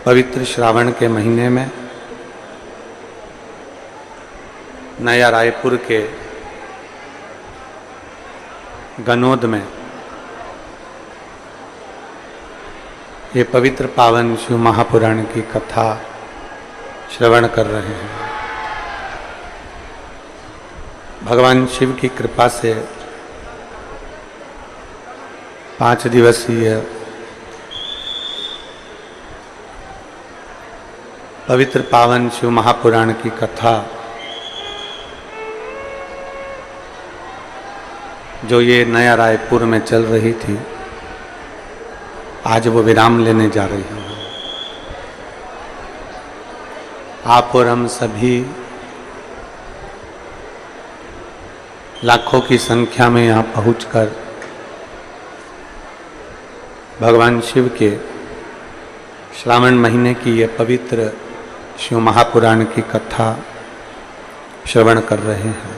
पवित्र श्रावण के महीने में नया रायपुर के गनोद में ये पवित्र पावन शिव महापुराण की कथा श्रवण कर रहे हैं। भगवान शिव की कृपा से 5 दिवसीय पवित्र पावन शिव महापुराण की कथा जो ये नया रायपुर में चल रही थी, आज वो विराम लेने जा रही है। आप और हम सभी लाखों की संख्या में यहाँ पहुंचकर भगवान शिव के श्रावण महीने की ये पवित्र शिव महापुराण की कथा श्रवण कर रहे हैं।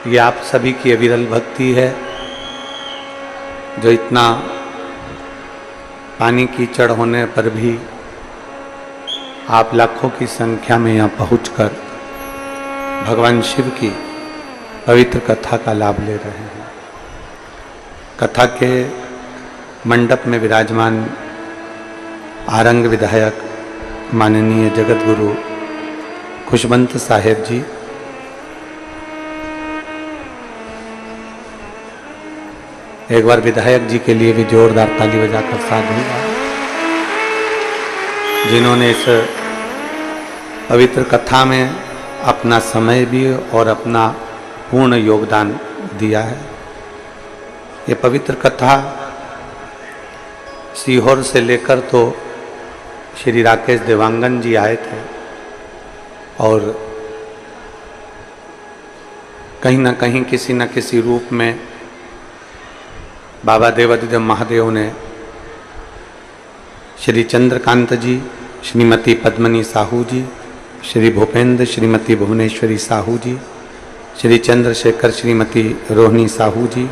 ये आप सभी की अविरल भक्ति है जो इतना पानी कीचड़ होने पर भी आप लाखों की संख्या में यहाँ पहुंचकर भगवान शिव की पवित्र कथा का लाभ ले रहे हैं। कथा के मंडप में विराजमान आरंग विधायक माननीय जगत गुरु खुशवंत साहेब जी, एक बार विधायक जी के लिए भी जोरदार ताली बजाकर साधुवाद, जिन्होंने इस पवित्र कथा में अपना समय भी और अपना पूर्ण योगदान दिया है। ये पवित्र कथा सीहोर से लेकर तो श्री राकेश देवांगन जी आए थे और कहीं ना कहीं किसी न किसी रूप में बाबा देवादिदेव महादेव ने श्री चंद्रकांत जी, श्रीमती पद्मनी साहू जी, श्री भूपेंद्र, श्रीमती भुवनेश्वरी साहू जी, श्री चंद्रशेखर, श्रीमती रोहिणी साहू जी,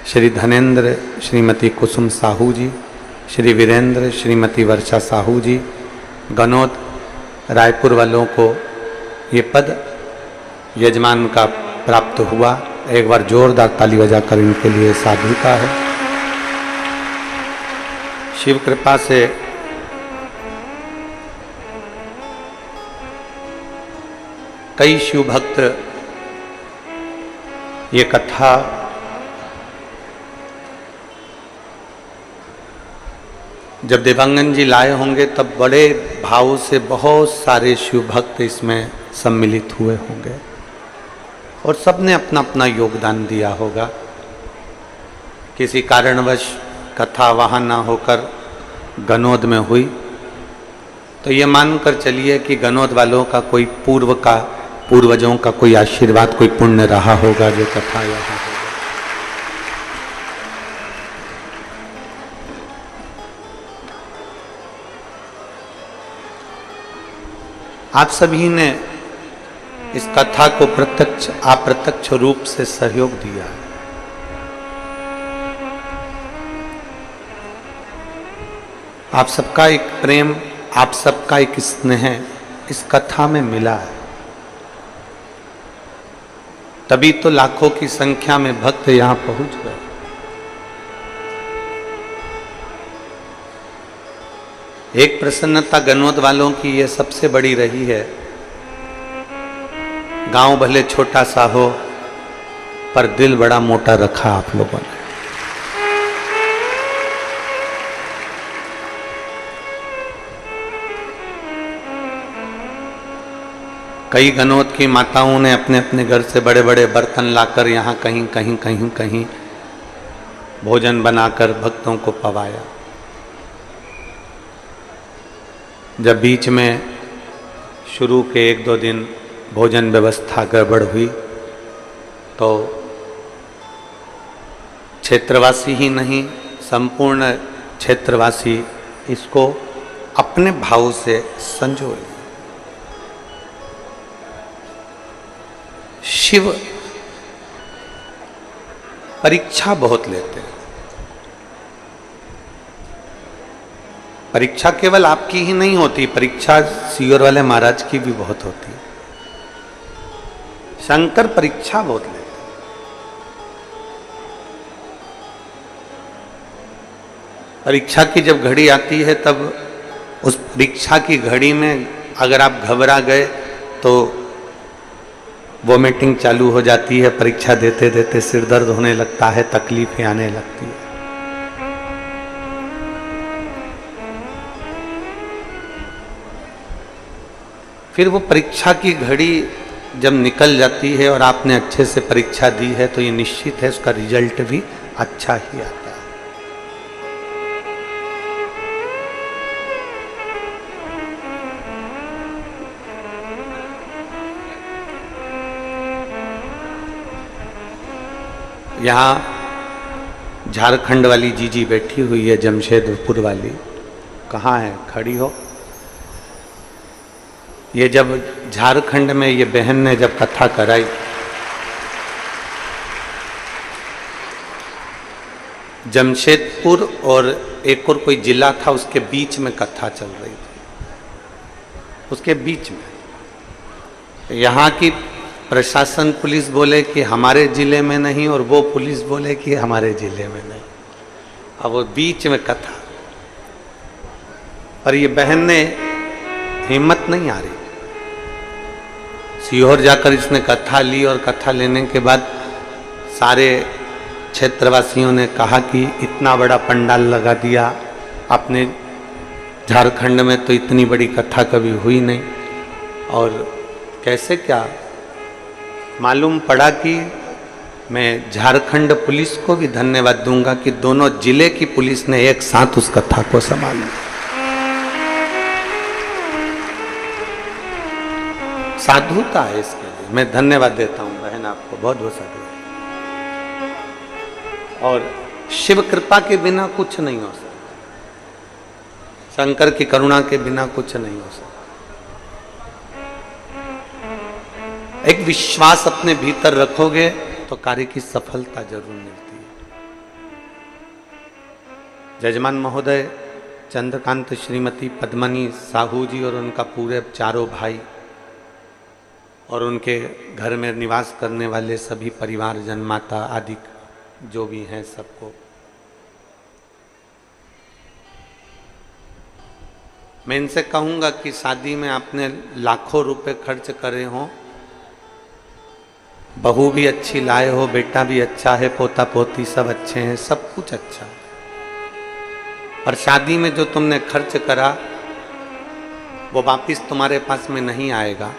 श्री धनेन्द्र, श्रीमती कुसुम साहू जी, श्री वीरेंद्र, श्रीमती वर्षा साहू जी, गनोद रायपुर वालों को ये पद यजमान का प्राप्त हुआ। एक बार जोरदार ताली बजाकर इनके लिए साधुता है। शिव कृपा से कई शिव भक्त ये कथा जब देवांगन जी लाए होंगे तब बड़े भाव से बहुत सारे शिव भक्त इसमें सम्मिलित हुए होंगे और सबने अपना अपना योगदान दिया होगा। किसी कारणवश कथा वहाँ ना होकर गनोद में हुई तो ये मानकर चलिए कि गनोद वालों का कोई पूर्वजों का कोई आशीर्वाद, कोई पुण्य रहा होगा जो कथा यहाँ होगा। आप सभी ने इस कथा को प्रत्यक्ष अप्रत्यक्ष रूप से सहयोग दिया। आप सबका एक प्रेम, आप सबका एक स्नेह इस कथा में मिला है, तभी तो लाखों की संख्या में भक्त यहां पहुंच गए। एक प्रसन्नता गनोद वालों की ये सबसे बड़ी रही है। गांव भले छोटा सा हो पर दिल बड़ा मोटा रखा आप लोगों ने। कई गनोद की माताओं ने अपने अपने घर से बड़े बड़े बर्तन लाकर यहाँ कहीं भोजन बनाकर भक्तों को पवाया। जब बीच में शुरू के 1-2 दिन भोजन व्यवस्था गड़बड़ हुई तो क्षेत्रवासी ही नहीं, संपूर्ण क्षेत्रवासी इसको अपने भाव से संजोए। शिव परीक्षा बहुत लेते हैं। परीक्षा केवल आपकी ही नहीं होती, परीक्षा सीओर वाले महाराज की भी बहुत होती है। शंकर परीक्षा बहुत लेते। परीक्षा की जब घड़ी आती है तब उस परीक्षा की घड़ी में अगर आप घबरा गए तो वोमिटिंग चालू हो जाती है, परीक्षा देते देते सिर दर्द होने लगता है, तकलीफें आने लगती है। फिर वो परीक्षा की घड़ी जब निकल जाती है और आपने अच्छे से परीक्षा दी है तो ये निश्चित है उसका रिजल्ट भी अच्छा ही आता है। यहाँ झारखंड वाली जीजी बैठी हुई है, जमशेदपुर वाली, कहाँ है? खड़ी हो। ये जब झारखंड में ये बहन ने जब कथा कराई, जमशेदपुर और एक और कोई जिला था उसके बीच में कथा चल रही थी, उसके बीच में यहाँ की प्रशासन पुलिस बोले कि हमारे जिले में नहीं और वो पुलिस बोले कि हमारे जिले में नहीं। अब वो बीच में कथा, पर ये बहन ने हिम्मत नहीं आ रही, सीहोर जाकर इसने कथा ली और कथा लेने के बाद सारे क्षेत्रवासियों ने कहा कि इतना बड़ा पंडाल लगा दिया आपने, झारखंड में तो इतनी बड़ी कथा कभी हुई नहीं। और कैसे क्या मालूम पड़ा कि मैं झारखंड पुलिस को भी धन्यवाद दूंगा कि दोनों जिले की पुलिस ने एक साथ उस कथा को संभाला। साधुता है इसके लिए, मैं धन्यवाद देता हूं बहन, आपको बहुत बहुत साधु। और शिव कृपा के बिना कुछ नहीं हो सकता, शंकर की करुणा के बिना कुछ नहीं हो सकता। एक विश्वास अपने भीतर रखोगे तो कार्य की सफलता जरूर मिलती है। जजमान महोदय चंद्रकांत श्रीमती पद्मनी साहू जी और उनका पूरे चारों भाई और उनके घर में निवास करने वाले सभी परिवार जन, माता आदि जो भी हैं, सबको मैं इनसे कहूंगा कि शादी में आपने लाखों रुपए खर्च करे हों, बहू भी अच्छी लाए हो, बेटा भी अच्छा है, पोता पोती सब अच्छे हैं, सब कुछ अच्छा है, पर शादी में जो तुमने खर्च करा वो वापिस तुम्हारे पास में नहीं आएगा।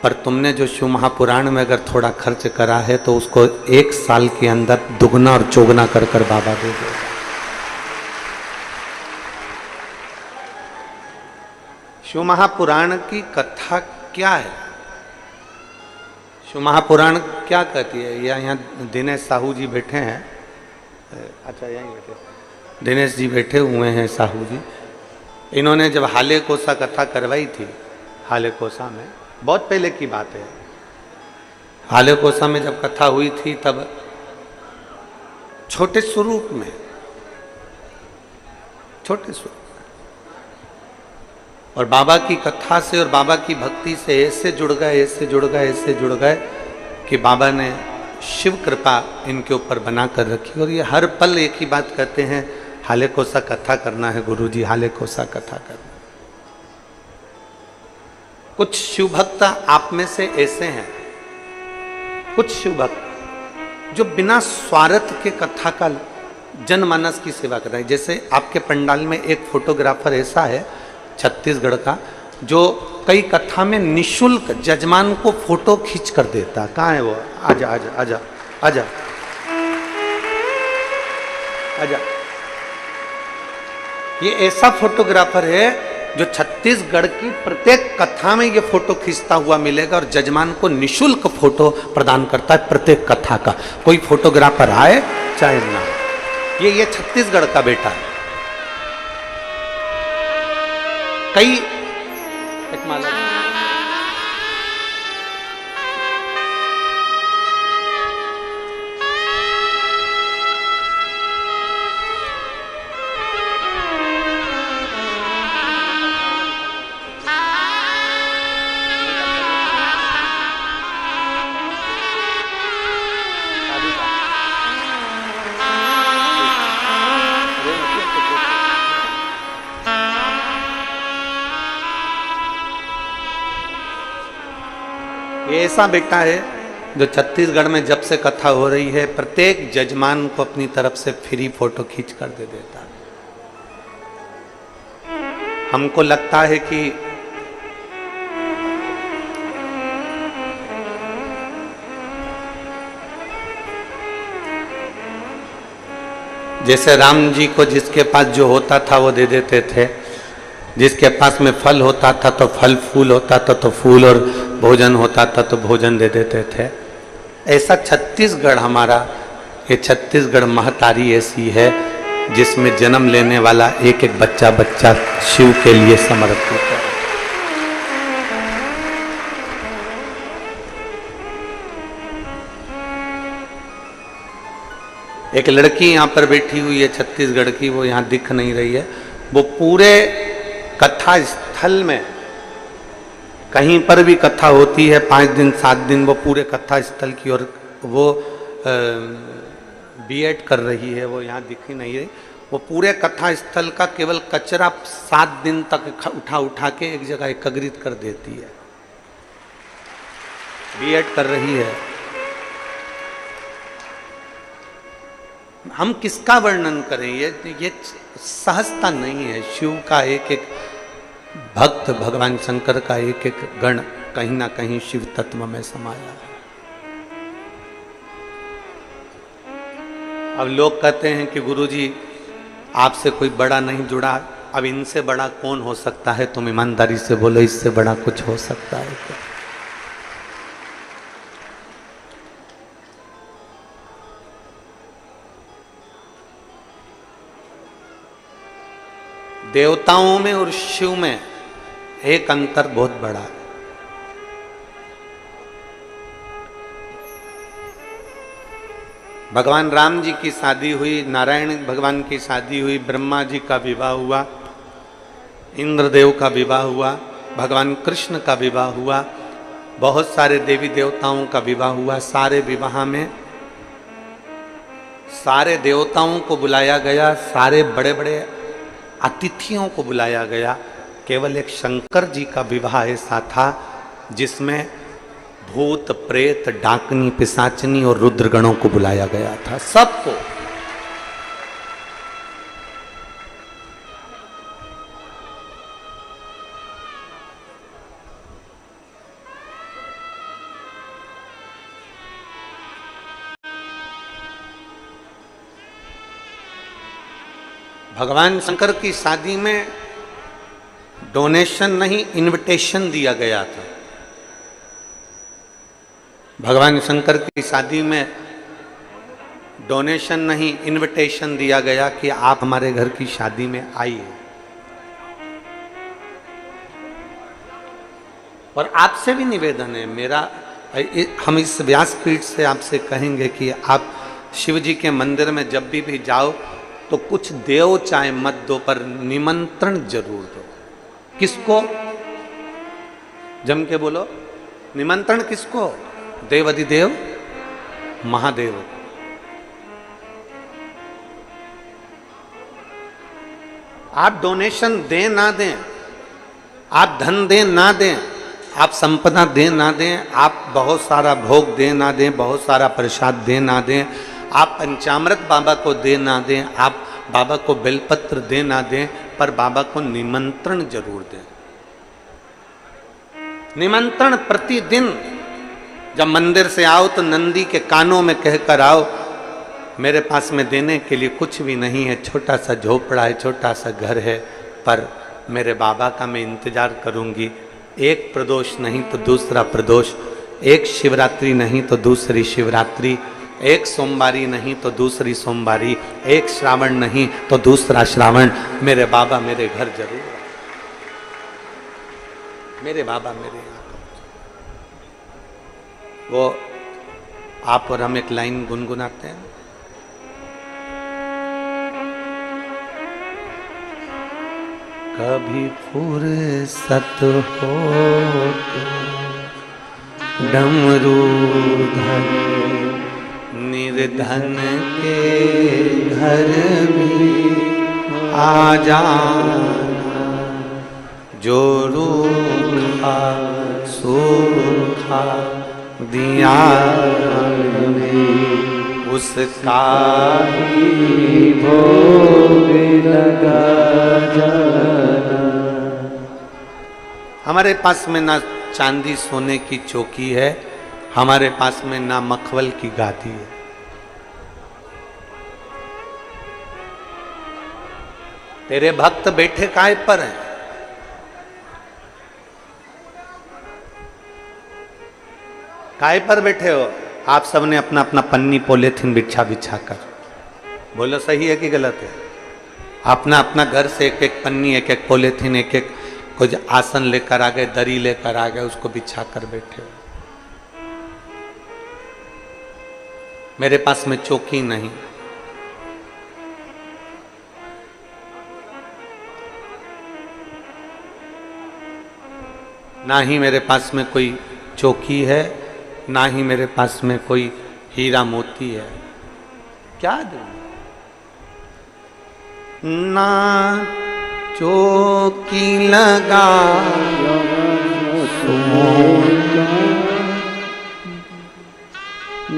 पर तुमने जो शिव महापुराण में अगर थोड़ा खर्च करा है तो उसको 1 साल के अंदर दुगना और चौगुना कर कर बाबा दे देगा। शिव महापुराण की कथा क्या है? शिव महापुराण क्या कहती है? यहाँ दिनेश साहू जी बैठे हैं, अच्छा यहीं बैठे, दिनेश जी बैठे हुए हैं साहू जी। इन्होंने जब हाले कोसा कथा करवाई थी, हाले कोसा में, बहुत पहले की बात है, हाले कोसा में जब कथा हुई थी तब छोटे स्वरूप में, छोटे स्वरूप, और बाबा की कथा से और बाबा की भक्ति से ऐसे जुड़ गए, ऐसे जुड़ गए, ऐसे जुड़ गए कि बाबा ने शिव कृपा इनके ऊपर बना कर रखी। और ये हर पल एक ही बात कहते हैं, हाले कोसा कथा करना है गुरुजी, हाले कोसा कथा करना। कुछ शिव भक्त आप में से ऐसे हैं, कुछ शिव भक्त जो बिना स्वार्थ के कथा का जनमानस की सेवा कर रहे हैं। जैसे आपके पंडाल में एक फोटोग्राफर ऐसा है छत्तीसगढ़ का, जो कई कथा में निशुल्क जजमान को फोटो खींच कर देता। कहाँ है वो? आजा आजा आजा आजा आजा। ये ऐसा फोटोग्राफर है जो छत्तीसगढ़ की प्रत्येक कथा में ये फोटो खींचता हुआ मिलेगा और जजमान को निशुल्क फोटो प्रदान करता है प्रत्येक कथा का, कोई फोटोग्राफर आए चाहे ना। ये छत्तीसगढ़ का बेटा है। कई एक माला ऐसा बेटा है जो छत्तीसगढ़ में जब से कथा हो रही है प्रत्येक जजमान को अपनी तरफ से फ्री फोटो खींच कर दे देता है। हमको लगता है कि जैसे राम जी को जिसके पास जो होता था वो दे देते थे, जिसके पास में फल होता था तो फल, फूल होता था तो फूल, और भोजन होता था तो भोजन दे देते थे। ऐसा छत्तीसगढ़ हमारा, ये छत्तीसगढ़ महतारी ऐसी है जिसमें जन्म लेने वाला एक एक बच्चा बच्चा शिव के लिए समर्पित है। एक लड़की यहाँ पर बैठी हुई है छत्तीसगढ़ की, वो यहाँ दिख नहीं रही है। वो पूरे कथा स्थल में कहीं पर भी कथा होती है 5 दिन 7 दिन, वो पूरे कथा स्थल की और वो बीएड कर रही है, वो यहाँ दिख ही नहीं रही। वो पूरे कथा स्थल का केवल कचरा 7 दिन तक उठा उठा के एक जगह एकत्रित कर देती है। बीएड कर रही है। हम किसका वर्णन करें, ये सहजता नहीं है। शिव का एक एक भक्त, भगवान शंकर का एक एक गण कहीं ना कहीं शिव तत्व में समाया है। अब लोग कहते हैं कि गुरुजी आपसे कोई बड़ा नहीं जुड़ा, अब इनसे बड़ा कौन हो सकता है? तुम ईमानदारी से बोलो, इससे बड़ा कुछ हो सकता है क्या? देवताओं में और शिव में एक अंतर बहुत बड़ा है। भगवान राम जी की शादी हुई, नारायण भगवान की शादी हुई, ब्रह्मा जी का विवाह हुआ, इंद्रदेव का विवाह हुआ, भगवान कृष्ण का विवाह हुआ, बहुत सारे देवी देवताओं का विवाह हुआ। सारे विवाह में सारे देवताओं को बुलाया गया, सारे बड़े बड़े अतिथियों को बुलाया गया। केवल एक शंकर जी का विवाह ऐसा था जिसमें भूत, प्रेत, डाकनी, पिशाचनी और रुद्रगणों को बुलाया गया था, सबको। भगवान शंकर की शादी में डोनेशन नहीं, इनविटेशन दिया गया था। भगवान शंकर की शादी में डोनेशन नहीं, इनविटेशन दिया गया कि आप हमारे घर की शादी में आइए। और आपसे भी निवेदन है मेरा, हम इस व्यासपीठ से आपसे कहेंगे कि आप शिव जी के मंदिर में जब भी जाओ तो कुछ देव चाहे मत दो, पर निमंत्रण जरूर दो। किसको? जम के बोलो, निमंत्रण किसको? देवाधिदेव महादेव। आप डोनेशन दें ना दें, आप धन दें ना दें, आप संपदा दें ना दें, आप बहुत सारा भोग दें ना दें, बहुत सारा प्रसाद दें ना दें, आप पंचामृत बाबा को दे ना दें, आप बाबा को बेलपत्र दे ना दें, पर बाबा को निमंत्रण जरूर दें। निमंत्रण प्रतिदिन जब मंदिर से आओ तो नंदी के कानों में कहकर आओ, मेरे पास में देने के लिए कुछ भी नहीं है, छोटा सा झोपड़ा है, छोटा सा घर है, पर मेरे बाबा का मैं इंतजार करूंगी। एक प्रदोष नहीं तो दूसरा प्रदोष, एक शिवरात्रि नहीं तो दूसरी शिवरात्रि, एक सोमवारी नहीं तो दूसरी सोमवारी, एक श्रावण नहीं तो दूसरा श्रावण, मेरे बाबा मेरे घर जरूर आए। मेरे बाबा मेरे यहाँ। वो आप और हम एक लाइन गुनगुनाते हैं। कभी फुर्सत हो तो डमरूधर निर्धन के घर भी आ जाना, जो रूखा सूखा दिया हमें, उसका ही भोग लगा जाना। हमारे पास में ना चांदी सोने की चौकी है, हमारे पास में ना मखमल की गादी है। तेरे भक्त बैठे काय पर हैं? काय पर बैठे हो? आप सबने अपना अपना पन्नी पॉलीथिन बिछा बिछा कर, बोलो सही है कि गलत है? अपना अपना घर से एक एक पन्नी, एक एक पॉलीथिन, एक एक कुछ आसन लेकर आ गए, दरी लेकर आ गए, उसको बिछा कर बैठे हो। मेरे पास में चौकी नहीं, ना ही मेरे पास में कोई चौकी है, ना ही मेरे पास में कोई हीरा मोती है। क्या दूं? ना चौकी लगा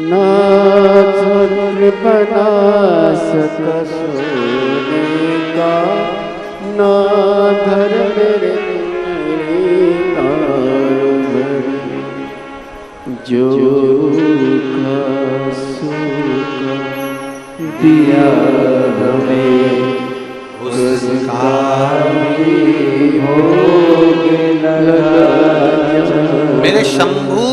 ना स्वर्ग बना सका सोने का, ना धर मेरे जो दिया हमें, उसका भोग लगा। मेरे शंभू,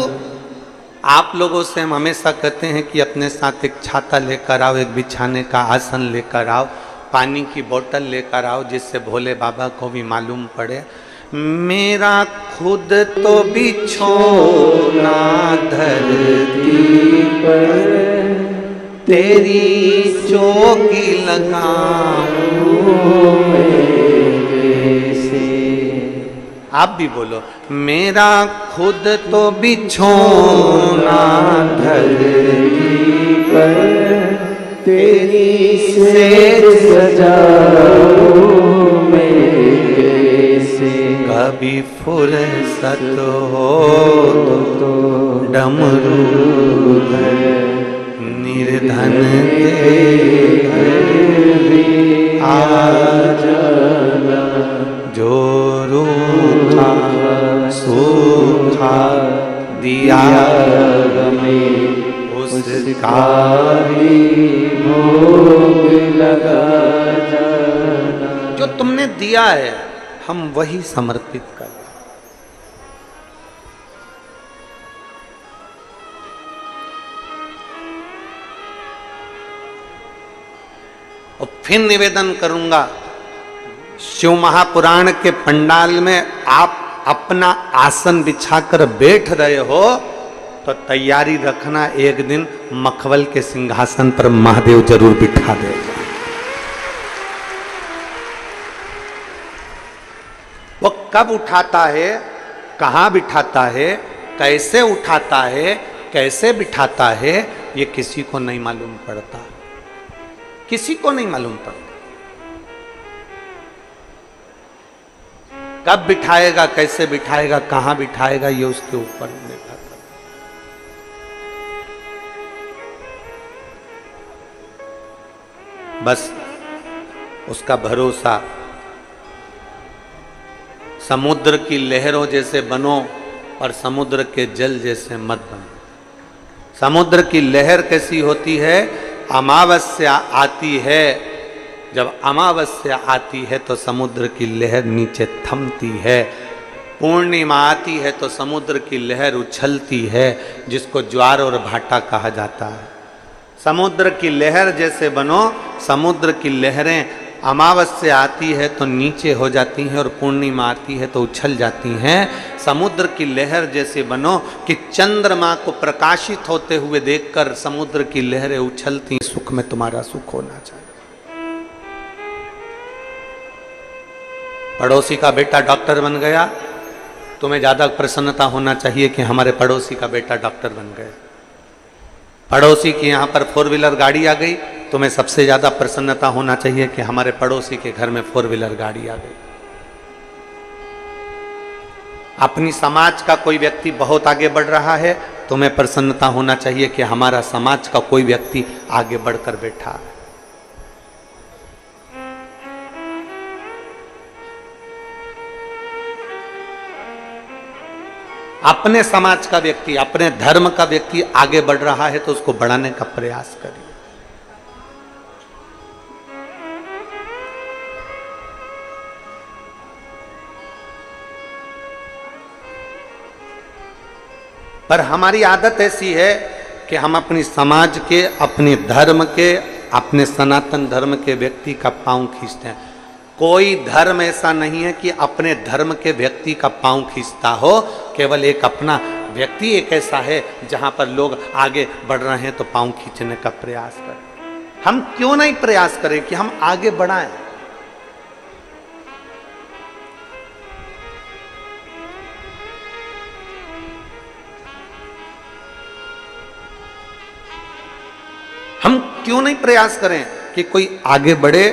आप लोगों से हम हमेशा कहते हैं कि अपने साथ एक छाता लेकर आओ, एक बिछाने का आसन लेकर आओ, पानी की बोतल लेकर आओ, जिससे भोले बाबा को भी मालूम पड़े। मेरा खुद तो बिछोना धरती पर, तेरी चौकी लगाऊं कैसे। आप भी बोलो, मेरा खुद तो बिछोना धरती पर, तेरी सेज सजाऊं मैं कैसे। कभी फुर्सत हो तो डमरू निर्धन के घर भी आ जाना, जो रूखा सूखा दिया हमें, उसका ही भोग लगा जाना। जो तुमने दिया है हम वही समर्पित कर। और फिर निवेदन करूंगा, शिव महापुराण के पंडाल में आप अपना आसन बिछाकर बैठ रहे हो तो तैयारी रखना, एक दिन मखमल के सिंहासन पर महादेव जरूर बिठा देगा। वो कब उठाता है, कहां बिठाता है, कैसे उठाता है, कैसे बिठाता है, ये किसी को नहीं मालूम पड़ता, किसी को नहीं मालूम पड़ता। कब बिठाएगा, कैसे बिठाएगा, कहां बिठाएगा, ये उसके ऊपर निर्भर करता। बस उसका भरोसा, समुद्र की लहरों जैसे बनो और समुद्र के जल जैसे मत बनो। समुद्र की लहर कैसी होती है? अमावस्या आती है, जब अमावस्या आती है तो समुद्र की लहर नीचे थमती है। पूर्णिमा आती है तो समुद्र की लहर उछलती है, जिसको ज्वार और भाटा कहा जाता है। समुद्र की लहर जैसे बनो। समुद्र की लहरें अमावस्या आती है तो नीचे हो जाती हैं और पूर्णिमा आती है तो उछल जाती हैं। समुद्र की लहर जैसे बनो कि चंद्रमा को प्रकाशित होते हुए देखकर समुद्र की लहरें उछलती। सुख में तुम्हारा सुख होना चाहिए। पड़ोसी का बेटा डॉक्टर बन गया, तुम्हें ज्यादा प्रसन्नता होना चाहिए कि हमारे पड़ोसी का बेटा डॉक्टर बन गया। पड़ोसी की यहाँ पर 4 व्हीलर गाड़ी आ गई, तुम्हें सबसे ज्यादा प्रसन्नता होना चाहिए कि हमारे पड़ोसी के घर में 4 व्हीलर गाड़ी आ गई। अपनी समाज का कोई व्यक्ति बहुत आगे बढ़ रहा है तुम्हें प्रसन्नता होना चाहिए कि हमारा समाज का कोई व्यक्ति आगे बढ़कर बैठा है। अपने समाज का व्यक्ति, अपने धर्म का व्यक्ति आगे बढ़ रहा है तो उसको बढ़ाने का प्रयास करिए। पर हमारी आदत ऐसी है कि हम अपनी समाज के, अपने धर्म के, अपने सनातन धर्म के व्यक्ति का पांव खींचते हैं। कोई धर्म ऐसा नहीं है कि अपने धर्म के व्यक्ति का पांव खींचता हो। केवल एक अपना व्यक्ति एक ऐसा है जहां पर लोग आगे बढ़ रहे हैं तो पांव खींचने का प्रयास करें। हम क्यों नहीं प्रयास करें कि हम आगे बढ़ाएं? हम क्यों नहीं प्रयास करें कि कोई आगे बढ़े,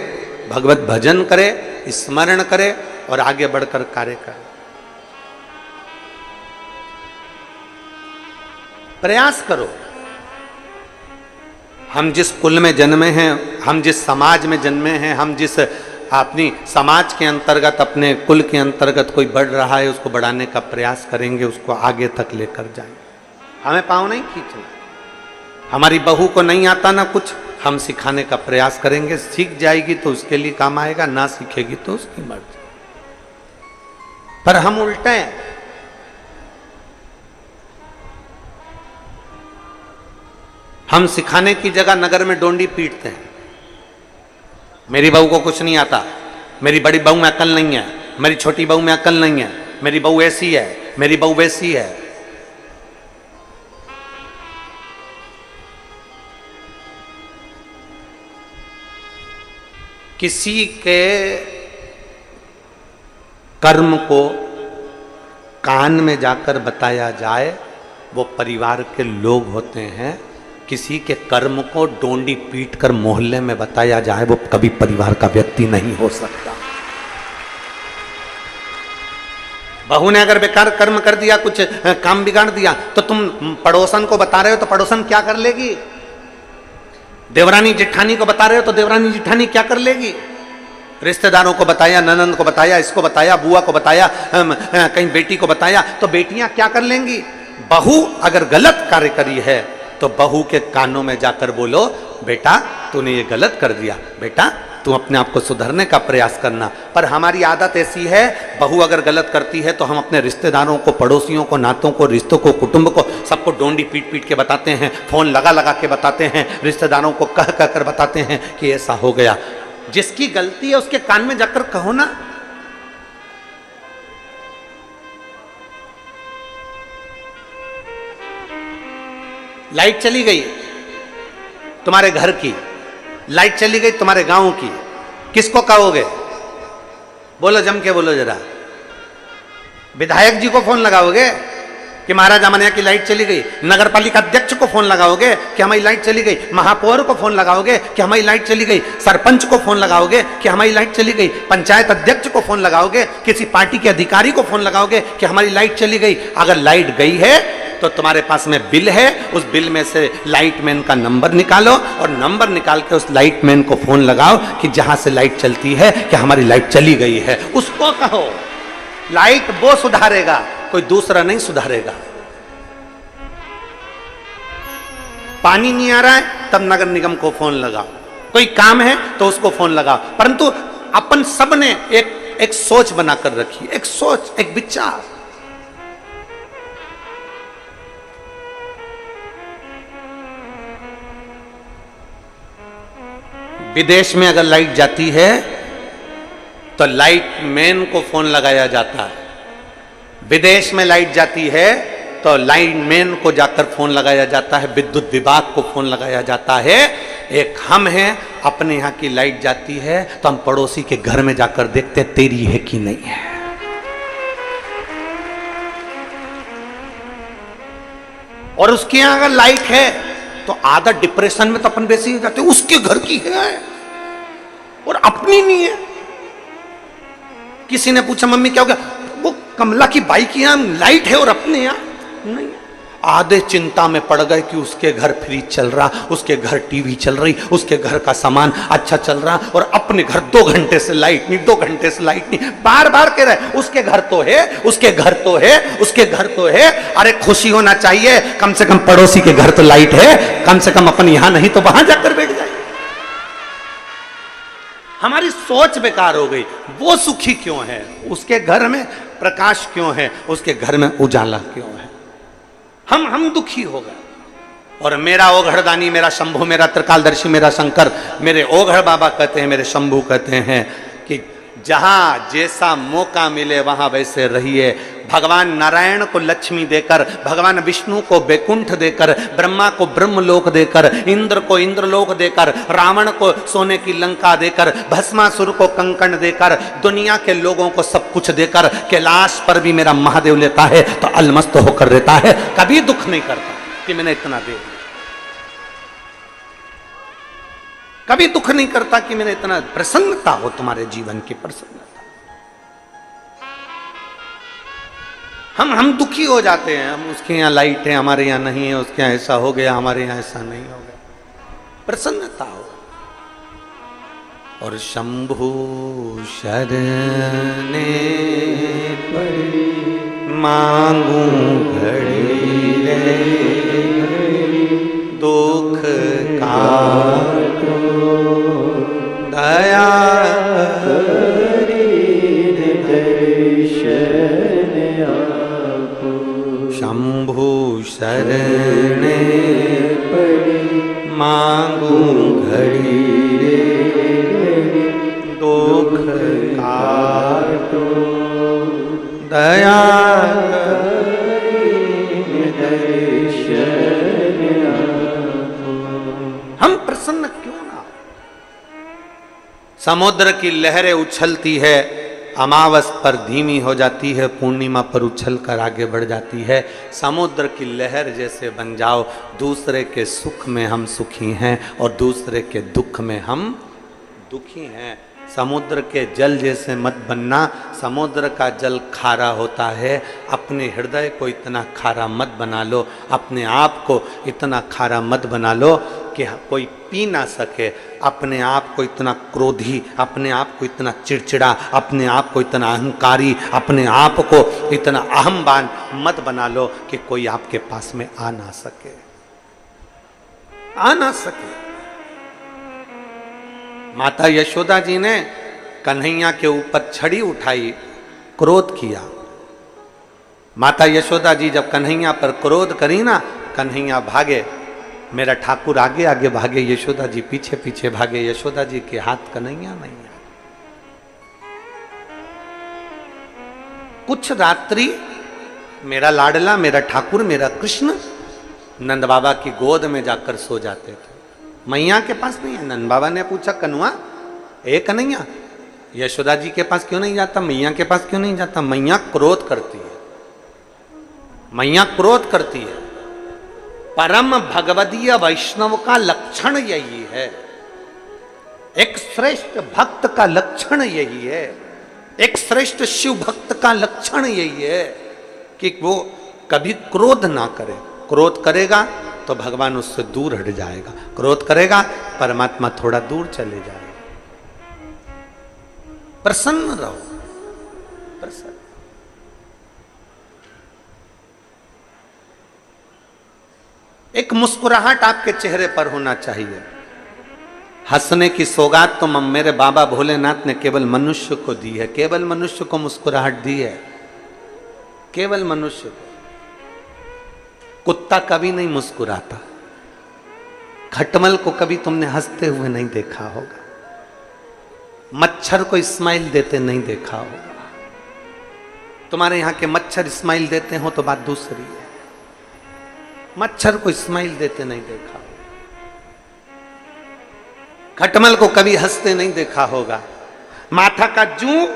भगवत भजन करे, स्मरण करे और आगे बढ़कर कार्य करे? प्रयास करो। हम जिस कुल में जन्मे हैं, हम जिस समाज में जन्मे हैं, हम जिस अपनी समाज के अंतर्गत, अपने कुल के अंतर्गत कोई बढ़ रहा है, उसको बढ़ाने का प्रयास करेंगे, उसको आगे तक लेकर जाएंगे। हमें पाँव नहीं खींचना। हमारी बहू को नहीं आता ना कुछ, हम सिखाने का प्रयास करेंगे। सीख जाएगी तो उसके लिए काम आएगा, ना सीखेगी तो उसकी मर्जी। पर हम उल्टे हैं। हम सिखाने की जगह नगर में डोंडी पीटते हैं। मेरी बहू को कुछ नहीं आता, मेरी बड़ी बहू में अकल नहीं है, मेरी छोटी बहू में अकल नहीं है, मेरी बहू ऐसी है, मेरी बहू वैसी है। किसी के कर्म को कान में जाकर बताया जाए वो परिवार के लोग होते हैं। किसी के कर्म को डोंडी पीट कर मोहल्ले में बताया जाए वो कभी परिवार का व्यक्ति नहीं हो सकता। बहू ने अगर बेकार कर्म कर दिया, कुछ काम बिगाड़ दिया, तो तुम पड़ोसन को बता रहे हो तो पड़ोसन क्या कर लेगी? देवरानी जिठानी को बता रहे हो तो देवरानी जिठानी क्या कर लेगी? रिश्तेदारों को बताया, ननंद को बताया, इसको बताया, बुआ को बताया, कहीं बेटी को बताया, तो बेटियां क्या कर लेंगी? बहू अगर गलत कार्य करी है तो बहू के कानों में जाकर बोलो, बेटा तूने ये गलत कर दिया, बेटा तू अपने आप को सुधरने का प्रयास करना। पर हमारी आदत ऐसी है, बहू अगर गलत करती है तो हम अपने रिश्तेदारों को, पड़ोसियों को, नातों को, रिश्तों को, कुटुंब को, सबको डोंडी पीट पीट के बताते हैं, फोन लगा लगा के बताते हैं, रिश्तेदारों को कह कह कर बताते हैं कि ऐसा हो गया। जिसकी गलती है उसके कान में जाकर कहो ना। लाइट चली गई तुम्हारे घर की, लाइट चली गई तुम्हारे गांव की, किसको कहोगे? बोलो, जम के बोलो जरा। विधायक जी को फोन लगाओगे कि महाराज हमारे यहाँ की लाइट चली गई? नगर पालिका अध्यक्ष को फोन लगाओगे कि हमारी लाइट चली गई? महापौर को फोन लगाओगे कि हमारी लाइट चली गई? सरपंच को फोन लगाओगे कि हमारी लाइट चली गई? पंचायत अध्यक्ष को फोन लगाओगे? किसी पार्टी के अधिकारी को फोन लगाओगे कि हमारी लाइट चली गई? अगर लाइट गई है तो तुम्हारे पास में बिल है, उस बिल में से लाइटमैन का नंबर निकालो और नंबर निकाल के उस लाइटमैन को फोन लगाओ कि जहां से लाइट चलती है कि हमारी लाइट चली गई है। उसको कहो, लाइट वो सुधारेगा, कोई दूसरा नहीं सुधारेगा। पानी नहीं आ रहा है तब नगर निगम को फोन लगाओ, कोई काम है तो उसको फोन लगाओ। परंतु अपन सब ने एक सोच बनाकर रखी, एक सोच, एक विचार। विदेश में अगर लाइट जाती है तो लाइटमैन को फोन लगाया जाता है। विदेश में लाइट जाती है तो लाइटमैन को जाकर फोन लगाया जाता है, विद्युत विभाग को फोन लगाया जाता है। एक हम हैं, अपने यहाँ की लाइट जाती है तो हम पड़ोसी के घर में जाकर देखते हैं तेरी है कि नहीं है। और उसके यहाँ अगर लाइट है तो आधा डिप्रेशन में तो अपन वैसे ही जाते, उसके घर की है और अपनी नहीं है। किसी ने पूछा मम्मी क्या हो गया? वो कमला की बाई की यहाँ लाइट है और अपने यहाँ नहीं। आधे चिंता में पड़ गए कि उसके घर फ्रिज चल रहा, उसके घर टीवी चल रही, उसके घर का सामान अच्छा चल रहा, और अपने घर 2 घंटे से लाइट नहीं, 2 घंटे से लाइट नहीं, बार बार कह रहे उसके घर तो है, उसके घर तो है, उसके घर तो है। अरे खुशी होना चाहिए, कम से कम पड़ोसी के घर तो लाइट है, कम से कम अपन यहां नहीं तो वहां जाकर बैठ जाए। हमारी सोच बेकार हो गई। वो सुखी क्यों है, उसके घर में प्रकाश क्यों है, उसके घर में उजाला क्यों है, हम दुखी हो गए। और मेरा ओघड़दानी, मेरा शंभू, मेरा त्रिकालदर्शी, मेरा शंकर, मेरे ओघड़ बाबा कहते हैं, मेरे शंभू कहते हैं कि जहां जैसा मौका मिले वहां वैसे रहिए। भगवान नारायण को लक्ष्मी देकर, भगवान विष्णु को बैकुंठ देकर, ब्रह्मा को ब्रह्मलोक देकर, इंद्र को इंद्रलोक देकर, रावण को सोने की लंका देकर, भस्मासुर को कंकण देकर, दुनिया के लोगों को सब कुछ देकर कैलाश पर भी मेरा महादेव लेता है तो अलमस्त होकर रहता है। कभी दुख नहीं करता कि मैंने इतना दे दिया, कभी दुख नहीं करता कि मैंने इतना। प्रसन्नता हो तुम्हारे जीवन की, प्रसन्नता। हम दुखी हो जाते हैं, हम उसके यहाँ लाइट है, हमारे यहाँ नहीं है, उसके यहाँ ऐसा हो गया, हमारे यहाँ ऐसा नहीं हो गया। प्रसन्नता हो। और शंभु शरणे पड़ी मांगू घड़ी रे, दुख का दया शंभु शरणे पड़ी मांगू घड़ी रे, दुख काटो दया हम प्रसन्न क्यों ना। समुद्र की लहरें उछलती है, अमावस पर धीमी हो जाती है, पूर्णिमा पर उछल कर आगे बढ़ जाती है। समुद्र की लहर जैसे बन जाओ, दूसरे के सुख में हम सुखी हैं और दूसरे के दुख में हम दुखी हैं। समुद्र के जल जैसे मत बनना। समुद्र का जल खारा होता है, अपने हृदय को इतना खारा मत बना लो, अपने आप को इतना खारा मत बना लो कि कोई पी ना सके। अपने आप को इतना क्रोधी, अपने आप को इतना चिड़चिड़ा, अपने आप को इतना अहंकारी, अपने आप को इतना अहमवान मत बना लो कि कोई आपके पास में आ ना सके, आ ना सके। माता यशोदा जी ने कन्हैया के ऊपर छड़ी उठाई, क्रोध किया। माता यशोदा जी जब कन्हैया पर क्रोध करी ना, कन्हैया भागे, मेरा ठाकुर आगे आगे भागे, यशोदा जी पीछे पीछे भागे। यशोदा जी के हाथ कन्हैया नहीं है। कुछ रात्रि मेरा लाडला, मेरा ठाकुर, मेरा कृष्ण नंद बाबा की गोद में जाकर सो जाते थे। मैया के पास नहीं है। नंद बाबा ने पूछा, कन्हुआ ए कन्हैया यशोदा जी के पास क्यों नहीं जाता, मैया के पास क्यों नहीं जाता? मैया क्रोध करती है, मैया क्रोध करती है। परम भगवदीय वैष्णव का लक्षण यही है, एक श्रेष्ठ भक्त का लक्षण यही है, एक श्रेष्ठ शिव भक्त का लक्षण यही है कि वो कभी क्रोध ना करे। क्रोध करेगा तो भगवान उससे दूर हट जाएगा, क्रोध करेगा परमात्मा थोड़ा दूर चले जाएगा। प्रसन्न रहो, प्रसन्न। एक मुस्कुराहट आपके चेहरे पर होना चाहिए। हंसने की सौगात तो मेरे बाबा भोलेनाथ ने केवल मनुष्य को दी है, केवल मनुष्य को मुस्कुराहट दी है, केवल मनुष्य को। कुत्ता कभी नहीं मुस्कुराता, खटमल को कभी तुमने हंसते हुए नहीं देखा होगा, मच्छर को स्माइल देते नहीं देखा होगा। तुम्हारे यहां के मच्छर स्माइल देते हो तो बात दूसरी है, मच्छर को स्माइल देते नहीं देखा। खटमल को कभी हंसते नहीं देखा होगा, माथा का जू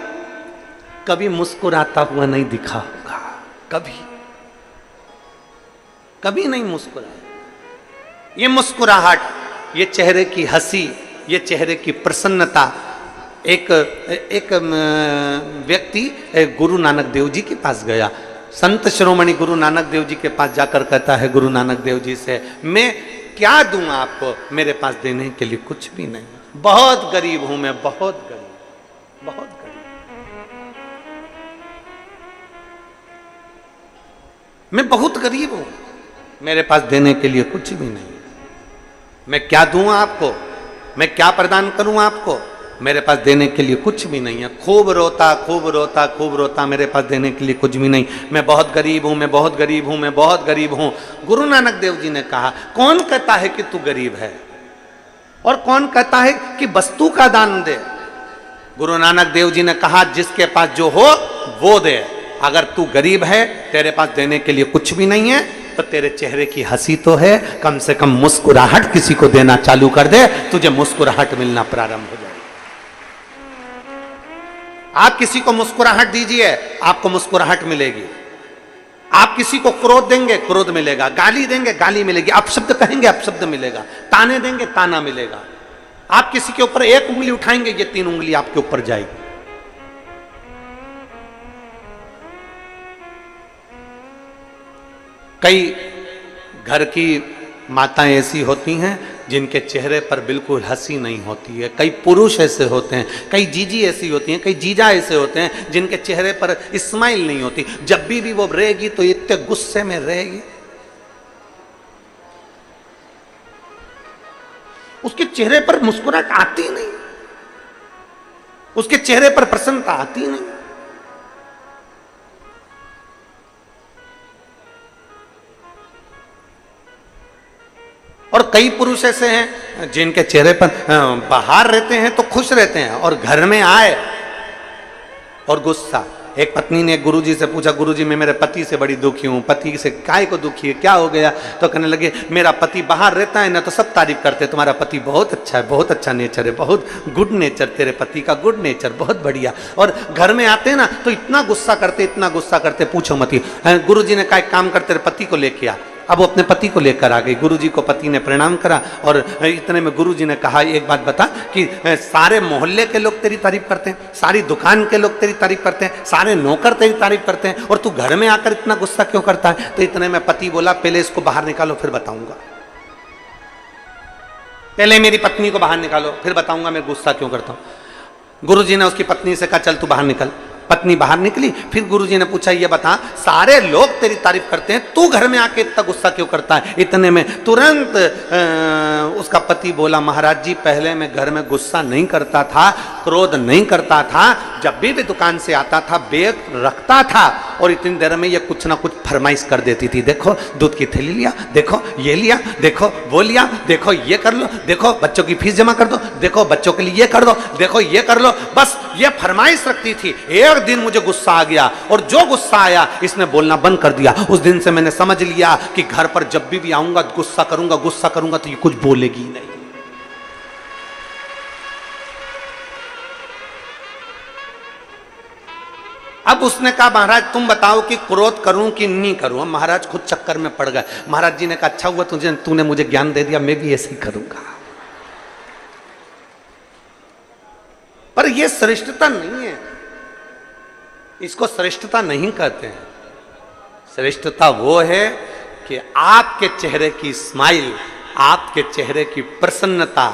कभी मुस्कुराता हुआ नहीं दिखा होगा, कभी कभी नहीं मुस्कुराया। ये मुस्कुराहट, ये चेहरे की हंसी, ये चेहरे की प्रसन्नता। एक व्यक्ति गुरु नानक देव जी के पास गया, संत शिरोमणि गुरु नानक देव जी के पास जाकर कहता है गुरु नानक देव जी से, मैं क्या दूं आपको, मेरे पास देने के लिए कुछ भी नहीं, बहुत गरीब हूं मैं, बहुत गरीब, बहुत गरीब। मैं बहुत गरीब हूं, मेरे पास देने के लिए कुछ भी नहीं। मैं क्या दूं आपको, मैं क्या प्रदान करूं आपको, मेरे पास देने के लिए कुछ भी नहीं है। खूब रोता खूब रोता खूब रोता, मेरे पास देने के लिए कुछ भी नहीं, मैं बहुत गरीब हूं, मैं बहुत गरीब हूं, मैं बहुत गरीब हूं। गुरु नानक देव जी ने कहा, कौन कहता है कि तू गरीब है और कौन कहता है कि वस्तु का दान दे। गुरु नानक देव जी ने कहा, जिसके पास जो हो वो दे। अगर तू गरीब है, तेरे पास देने के लिए कुछ भी नहीं है, तो तेरे चेहरे की हंसी तो है, कम से कम मुस्कुराहट किसी को देना चालू कर दे, तुझे मुस्कुराहट मिलना प्रारंभ हो जाए। आप किसी को मुस्कुराहट दीजिए, आपको मुस्कुराहट मिलेगी। आप किसी को क्रोध देंगे, क्रोध मिलेगा। गाली देंगे, गाली मिलेगी। अपशब्द कहेंगे, अपशब्द मिलेगा। ताने देंगे, ताना मिलेगा। आप किसी के ऊपर एक उंगली उठाएंगे, ये 3 उंगली आपके ऊपर जाएगी। कई घर की माताएं ऐसी होती हैं जिनके चेहरे पर बिल्कुल हंसी नहीं होती है। कई पुरुष ऐसे होते हैं, कई जीजी ऐसी होती हैं, कई जीजा ऐसे होते हैं जिनके चेहरे पर स्माइल नहीं होती। जब भी वो रहेगी तो इतने गुस्से में रहेगी, उसके चेहरे पर मुस्कुराहट आती नहीं, उसके चेहरे पर प्रसन्नता आती नहीं। और कई पुरुष ऐसे हैं जिनके चेहरे पर बाहर रहते हैं तो खुश रहते हैं और घर में आए और गुस्सा। एक पत्नी ने गुरुजी से पूछा, गुरुजी मैं मेरे पति से बड़ी दुखी हूँ। पति से काय को दुखी है, क्या हो गया? तो कहने लगे, मेरा पति बाहर रहता है ना तो सब तारीफ करते हैं, तुम्हारा पति बहुत अच्छा है, बहुत अच्छा नेचर है, बहुत गुड नेचर, तेरे पति का गुड नेचर बहुत बढ़िया। और घर में आते हैं ना तो इतना गुस्सा करते, इतना गुस्सा करते, पूछो मत ही। गुरुजी ने कहा एक काम कर, तेरे पति को लेके आ। अब वो अपने पति को लेकर आ गई। गुरुजी को पति ने प्रणाम करा और इतने में गुरुजी ने कहा, एक बात बता कि सारे मोहल्ले के लोग तेरी तारीफ करते हैं, सारी दुकान के लोग तेरी तारीफ करते हैं, सारे नौकर तेरी तारीफ करते हैं, और तू घर में आकर इतना गुस्सा क्यों करता है? तो इतने में पति बोला, पहले इसको बाहर निकालो फिर बताऊंगा। पहले मेरी पत्नी को बाहर निकालो फिर बताऊंगा मैं गुस्सा क्यों करता हूं। गुरुजी ने उसकी पत्नी से कहा, चल तू बाहर निकल। पत्नी बाहर निकली। फिर गुरुजी ने पूछा, ये बता, सारे लोग तेरी तारीफ करते हैं, तू घर में आके इतना गुस्सा क्यों करता है? इतने में तुरंत उसका पति बोला, महाराज जी पहले मैं घर में गुस्सा नहीं करता था, क्रोध नहीं करता था, जब भी दुकान से आता था बैग रखता था और इतनी देर में ये कुछ ना कुछ फरमाइश कर देती थी। देखो दूध की थैली लिया, देखो ये लिया, देखो वो लिया, देखो ये कर लो, देखो बच्चों की फीस जमा कर दो, देखो बच्चों के लिए ये कर दो, देखो ये कर लो। बस ये फरमाइश रखती थी। एक दिन मुझे गुस्सा आ गया और जो गुस्सा आया इसने बोलना बंद कर दिया। उस दिन से मैंने समझ लिया कि घर पर जब भी आऊंगा गुस्सा करूंगा तो ये कुछ बोलेगी नहीं। अब उसने कहा, महाराज तुम बताओ कि क्रोध करूं कि नहीं करूं। अब महाराज खुद चक्कर में पड़ गए। महाराज जी ने कहा, अच्छा हुआ तूने मुझे ज्ञान दे दिया, मैं भी ऐसे ही करूंगा। पर यह श्रेष्ठता नहीं है, इसको श्रेष्ठता नहीं कहते हैं। श्रेष्ठता वो है कि आपके चेहरे की स्माइल, आपके चेहरे की प्रसन्नता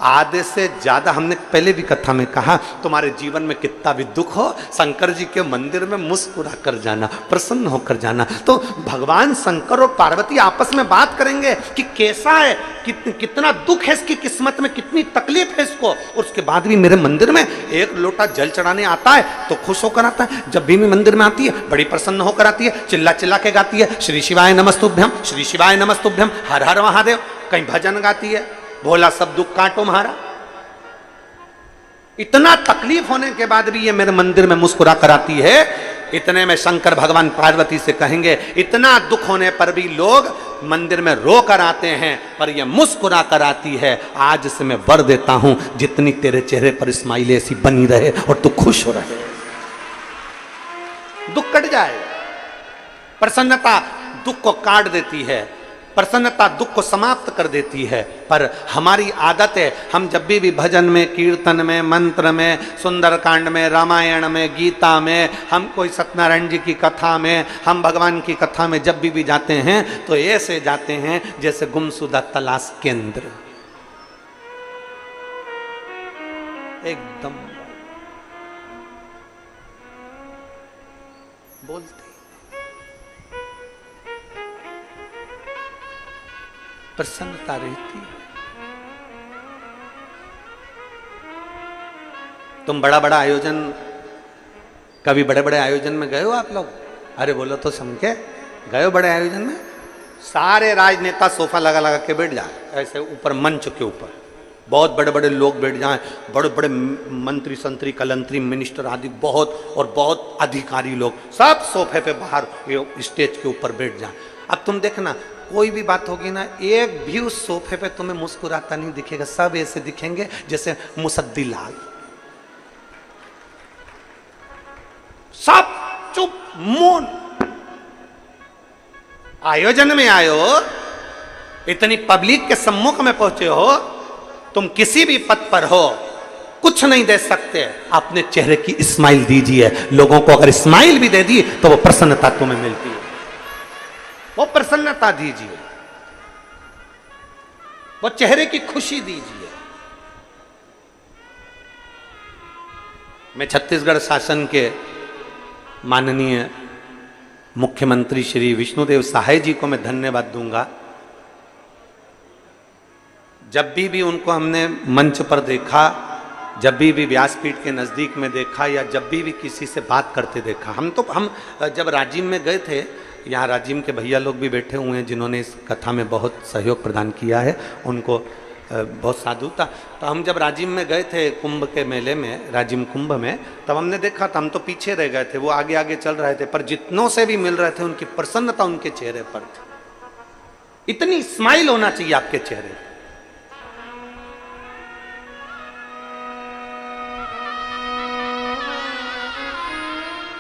आधे से ज्यादा, हमने पहले भी कथा में कहा, तुम्हारे जीवन में कितना भी दुख हो, शंकर जी के मंदिर में मुस्कुरा कर जाना, प्रसन्न होकर जाना। तो भगवान शंकर और पार्वती आपस में बात करेंगे कि कैसा है, कितना दुख है इसकी किस्मत में, कितनी तकलीफ है इसको, और उसके बाद भी मेरे मंदिर में एक लोटा जल चढ़ाने आता है तो खुश होकर आता है। जब भी मंदिर में आती है बड़ी प्रसन्न होकर आती है, चिल्ला चिल्ला के गाती है, श्री शिवाय नमस्तुभ्यम, श्री शिवाय नमस्तुभ्यम, हर हर महादेव। कहीं भजन गाती है, भोला सब दुख काटो म्हारा। इतना तकलीफ होने के बाद भी ये मेरे मंदिर में मुस्कुरा कर आती है। इतने में शंकर भगवान पार्वती से कहेंगे, इतना दुख होने पर भी लोग मंदिर में रो कर आते हैं, पर ये मुस्कुरा कर आती है। आज से मैं वर देता हूं, जितनी तेरे चेहरे पर स्माइल ऐसी बनी रहे और तू खुश हो रहे, दुख कट जाए। प्रसन्नता दुख को काट देती है। प्रसन्नता दुख को समाप्त कर देती है। पर हमारी आदत है, हम जब भी भजन में, कीर्तन में, मंत्र में, सुंदरकांड में, रामायण में, गीता में, हम कोई सत्यनारायण जी की कथा में, हम भगवान की कथा में जब भी जाते हैं तो ऐसे जाते हैं जैसे गुमशुदा तलाश केंद्र, एकदम बोलते प्रसन्नता रहती है। तुम बड़ा बड़ा आयोजन, कभी बड़े बड़े आयोजन में गए हो आप लोग? अरे बोलो तो समझे, गए हो बड़े आयोजन में? सारे राजनेता सोफा लगा लगा के बैठ जाए ऐसे ऊपर मंच के ऊपर, बहुत बड़े बड़े लोग बैठ जाएं, बड़े बड़े मंत्री संतरी कलंतरी मिनिस्टर आदि बहुत और बहुत अधिकारी लोग सब सोफे पे बाहर स्टेज के ऊपर बैठ जाएं। अब तुम देखना कोई भी बात होगी ना, एक भी उस सोफे पे तुम्हें मुस्कुराता नहीं दिखेगा, सब ऐसे दिखेंगे जैसे मुसद्दी लाल, सब चुप मौन। आयोजन में आए हो, इतनी पब्लिक के सम्मुख में पहुंचे हो, तुम किसी भी पद पर हो, कुछ नहीं दे सकते, अपने चेहरे की स्माइल दीजिए। लोगों को अगर स्माइल भी दे दी तो वो प्रसन्नता तुम्हें मिलती है, वो प्रसन्नता दीजिए, वो चेहरे की खुशी दीजिए। मैं छत्तीसगढ़ शासन के माननीय मुख्यमंत्री श्री विष्णुदेव साय जी को मैं धन्यवाद दूंगा। जब भी उनको हमने मंच पर देखा, जब भी व्यासपीठ के नज़दीक में देखा, या जब भी किसी से बात करते देखा, हम जब राजिम में गए थे, यहाँ राजिम के भैया लोग भी बैठे हुए हैं जिन्होंने इस कथा में बहुत सहयोग प्रदान किया है, उनको बहुत साधु था। तो हम जब राजिम में गए थे कुंभ के मेले में, राजिम कुंभ में, तब हमने देखा था, हम तो पीछे रह गए थे, वो आगे आगे चल रहे थे, पर जितनों से भी मिल रहे थे उनकी प्रसन्नता उनके चेहरे पर थी। इतनी स्माइल होना चाहिए आपके चेहरे पर।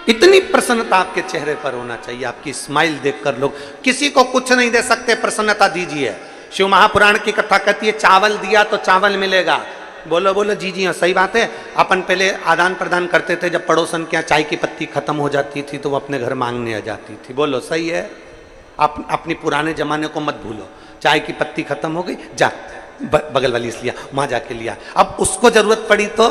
इतनी प्रसन्नता आपके चेहरे पर होना चाहिए, आपकी स्माइल देखकर लोग, किसी को कुछ नहीं दे सकते, प्रसन्नता दीजिए। शिव महापुराण की कथा कहती है चावल दिया तो चावल मिलेगा। बोलो बोलो जी जी हाँ, सही बात है। अपन पहले आदान प्रदान करते थे, जब पड़ोसन के यहाँ चाय की पत्ती खत्म हो जाती थी तो वो अपने घर मांगने आ जाती थी। बोलो सही है। अपनी पुराने जमाने को मत भूलो। चाय की पत्ती खत्म हो गई, जा बगल वाली से लिया, वहां जाके लिया। अब उसको जरूरत पड़ी तो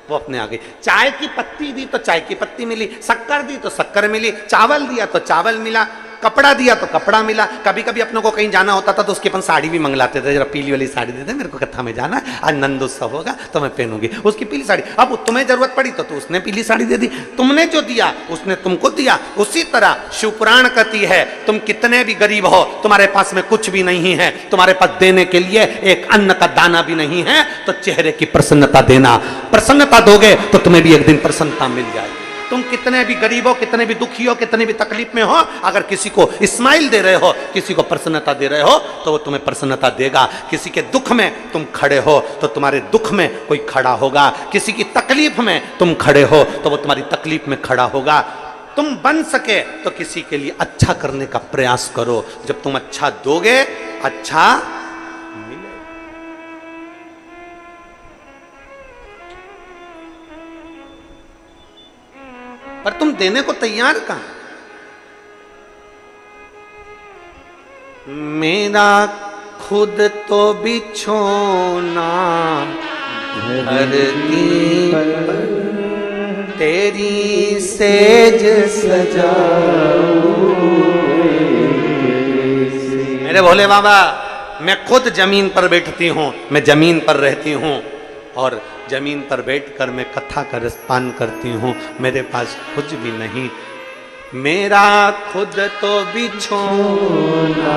वो अपने आ गई। चाय की पत्ती दी तो चाय की पत्ती मिली, शक्कर दी तो शक्कर मिली, चावल दिया तो चावल मिला, कपड़ा दिया तो कपड़ा मिला। कभी कभी अपनों को कहीं जाना होता था तो उसके अपन साड़ी भी मंगलाते थे, जरा पीली वाली साड़ी दे दे, मेरे को कथा में जाना है, आज नंद उत्सव होगा तो मैं पहनूंगी उसकी पीली साड़ी। अब तुम्हें जरूरत पड़ी तो उसने पीली साड़ी दे दी। तुमने जो दिया उसने तुमको दिया। उसी तरह शिवपुराण कहती है तुम कितने भी गरीब हो, तुम्हारे पास में कुछ भी नहीं है, तुम्हारे पास देने के लिए एक अन्न का दाना भी नहीं है, तो चेहरे की प्रसन्नता देना। प्रसन्नता दोगे तो तुम्हें भी एक दिन प्रसन्नता मिल जाएगी। तुम कितने भी गरीब हो, कितने भी दुखी हो, कितने भी तकलीफ में हो, अगर किसी को स्माइल दे रहे हो, किसी को प्रसन्नता दे रहे हो, तो वो तुम्हें प्रसन्नता देगा। किसी के दुख में तुम खड़े हो तो तुम्हारे दुख में कोई खड़ा होगा। किसी की तकलीफ में तुम खड़े हो तो वो तुम्हारी तकलीफ में खड़ा होगा। तुम बन सके तो किसी के लिए अच्छा करने का प्रयास करो। जब तुम अच्छा दोगे, अच्छा मिलेगा। पर तुम देने को तैयार कहां? मेरा खुद तो बिछोना धरती पर, तेरी सेज सजाऊं। मेरे भोले बाबा, मैं खुद जमीन पर बैठती हूँ, मैं जमीन पर रहती हूँ और जमीन पर बैठकर मैं कथा का रसपान करती हूँ। मेरे पास कुछ भी नहीं। मेरा खुद तो बिछोना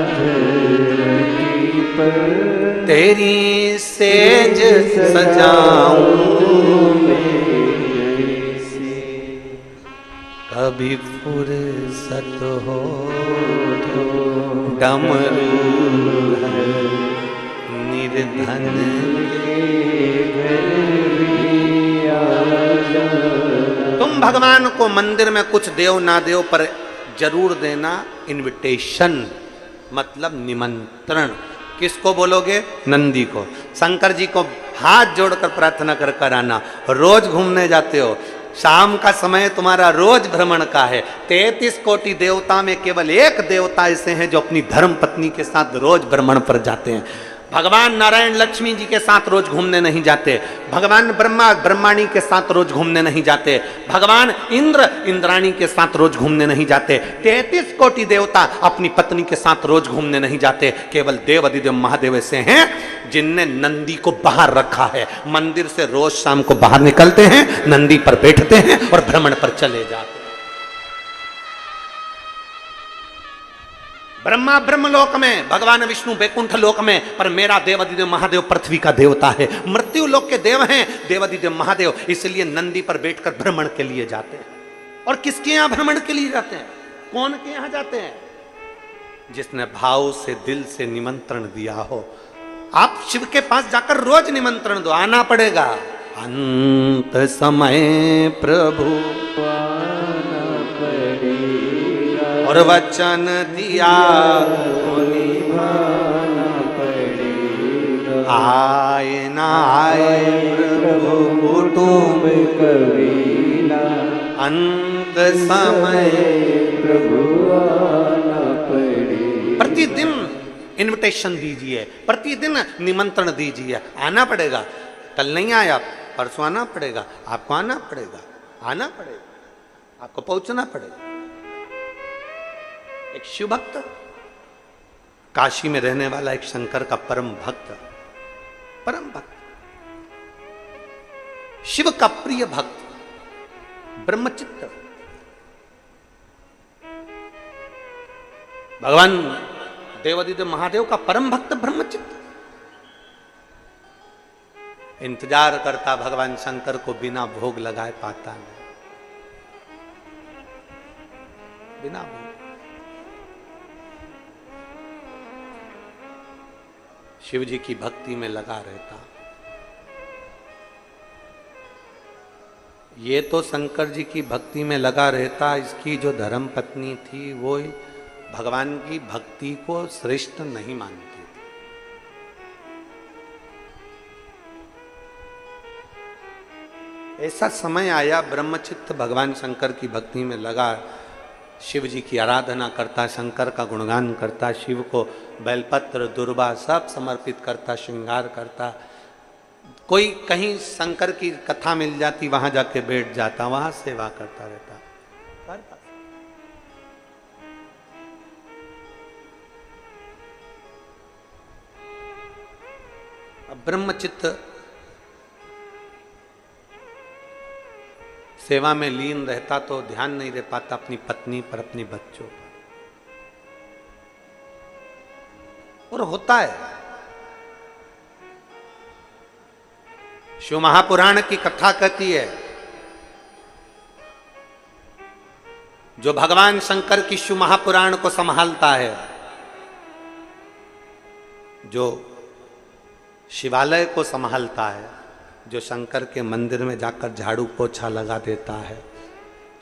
धरती पर, तेरी सेज सजाऊं। कभी फुर्सत हो तो डमरू निर्धन तुम भगवान को मंदिर में कुछ देव ना देव पर जरूर देना इनविटेशन। मतलब निमंत्रण। किसको बोलोगे? नंदी को। शंकर जी को हाथ जोड़कर प्रार्थना कर कर आना। रोज घूमने जाते हो, शाम का समय तुम्हारा रोज भ्रमण का है। 33 कोटि देवता में केवल एक देवता ऐसे हैं जो अपनी धर्म पत्नी के साथ रोज भ्रमण पर जाते हैं। भगवान नारायण लक्ष्मी जी के साथ रोज घूमने नहीं जाते, भगवान ब्रह्मा ब्रह्माणी के साथ रोज घूमने नहीं जाते, भगवान इंद्र इंद्राणी के साथ रोज घूमने नहीं जाते, 33 कोटि देवता अपनी पत्नी के साथ रोज घूमने नहीं जाते। केवल देव अधिदेव महादेव ऐसे हैं जिनने नंदी को बाहर रखा है। मंदिर से रोज शाम को बाहर निकलते हैं, नंदी पर बैठते हैं और भ्रमण पर चले जाते हैं। ब्रह्मा ब्रह्मलोक में, भगवान विष्णु बैकुंठ लोक में, पर मेरा देवादिदेव महादेव पृथ्वी का देवता है। मृत्यु लोक के देव हैं देवादिदेव महादेव, इसलिए नंदी पर बैठकर भ्रमण के लिए जाते हैं। और किसके यहां भ्रमण के लिए जाते हैं? कौन के यहां जाते हैं? जिसने भाव से दिल से निमंत्रण दिया हो। आप शिव के पास जाकर रोज निमंत्रण दो, आना पड़ेगा। अंत समय प्रभु और वचन दिया आए ना आए प्रभु कुटुंब कबीला। अंत समय प्रभु आना पड़ेगा। प्रतिदिन इनविटेशन दीजिए, प्रतिदिन निमंत्रण दीजिए, आना पड़ेगा। कल नहीं आया, परसों आना पड़ेगा, आपको आना पड़ेगा, आना पड़ेगा, आपको पहुंचना पड़ेगा। एक शिव भक्त, काशी में रहने वाला एक शंकर का परम भक्त, शिव का प्रिय भक्त, ब्रह्मचित्त। भगवान देवादिदेव महादेव का परम भक्त ब्रह्मचित्त इंतजार करता भगवान शंकर को, बिना भोग लगाए पाता नहीं, बिना भोग। शिव जी की भक्ति में लगा रहता। ये तो शंकर जी की भक्ति में लगा रहता, इसकी जो धर्म पत्नी थी वो भगवान की भक्ति को श्रेष्ठ नहीं मानती थी। ऐसा समय आया, ब्रह्मचित्त भगवान शंकर की भक्ति में लगा, शिव जी की आराधना करता, शंकर का गुणगान करता, शिव को बेलपत्र दुर्वा सब समर्पित करता, श्रृंगार करता। कोई कहीं शंकर की कथा मिल जाती, वहां जाके बैठ जाता, वहां सेवा करता रहता। अब ब्रह्मचित्त सेवा में लीन रहता तो ध्यान नहीं रह पाता अपनी पत्नी पर, अपने बच्चों पर। और होता है, शिव महापुराण की कथा कहती है, जो भगवान शंकर की शिव महापुराण को संभालता है, जो शिवालय को संभालता है, जो शंकर के मंदिर में जाकर झाड़ू पोछा लगा देता है,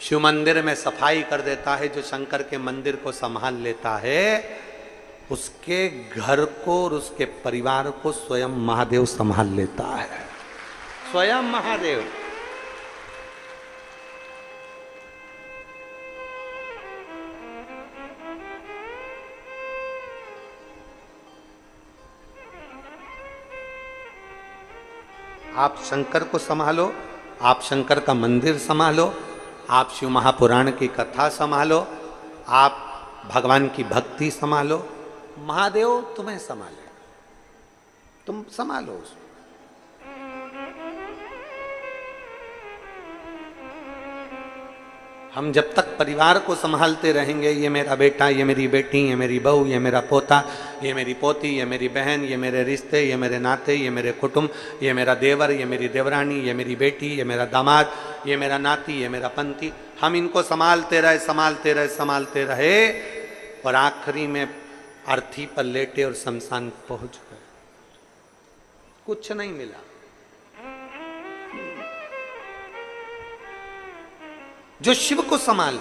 शिव मंदिर में सफाई कर देता है, जो शंकर के मंदिर को संभाल लेता है, उसके घर को और उसके परिवार को स्वयं महादेव संभाल लेता है। स्वयं महादेव। आप शंकर को संभालो, आप शंकर का मंदिर संभालो, आप शिव महापुराण की कथा संभालो, आप भगवान की भक्ति संभालो, महादेव तुम्हें संभाले, तुम संभालो उसको। हम जब तक परिवार को संभालते रहेंगे, ये मेरा बेटा, ये मेरी बेटी, ये मेरी बहू, ये मेरा पोता, ये मेरी पोती, ये मेरी बहन, ये मेरे रिश्ते, ये मेरे नाते, ये मेरे कुटुंब, ये मेरा देवर, ये मेरी देवरानी, ये मेरी बेटी, ये मेरा दामाद, ये मेरा नाती, ये मेरा पंती, हम इनको संभालते रहे, संभालते रहे, संभालते रहे, और आखिरी में अर्थी पर लेटे और शमशान पहुंच गए, कुछ नहीं मिला। जो शिव को संभाल,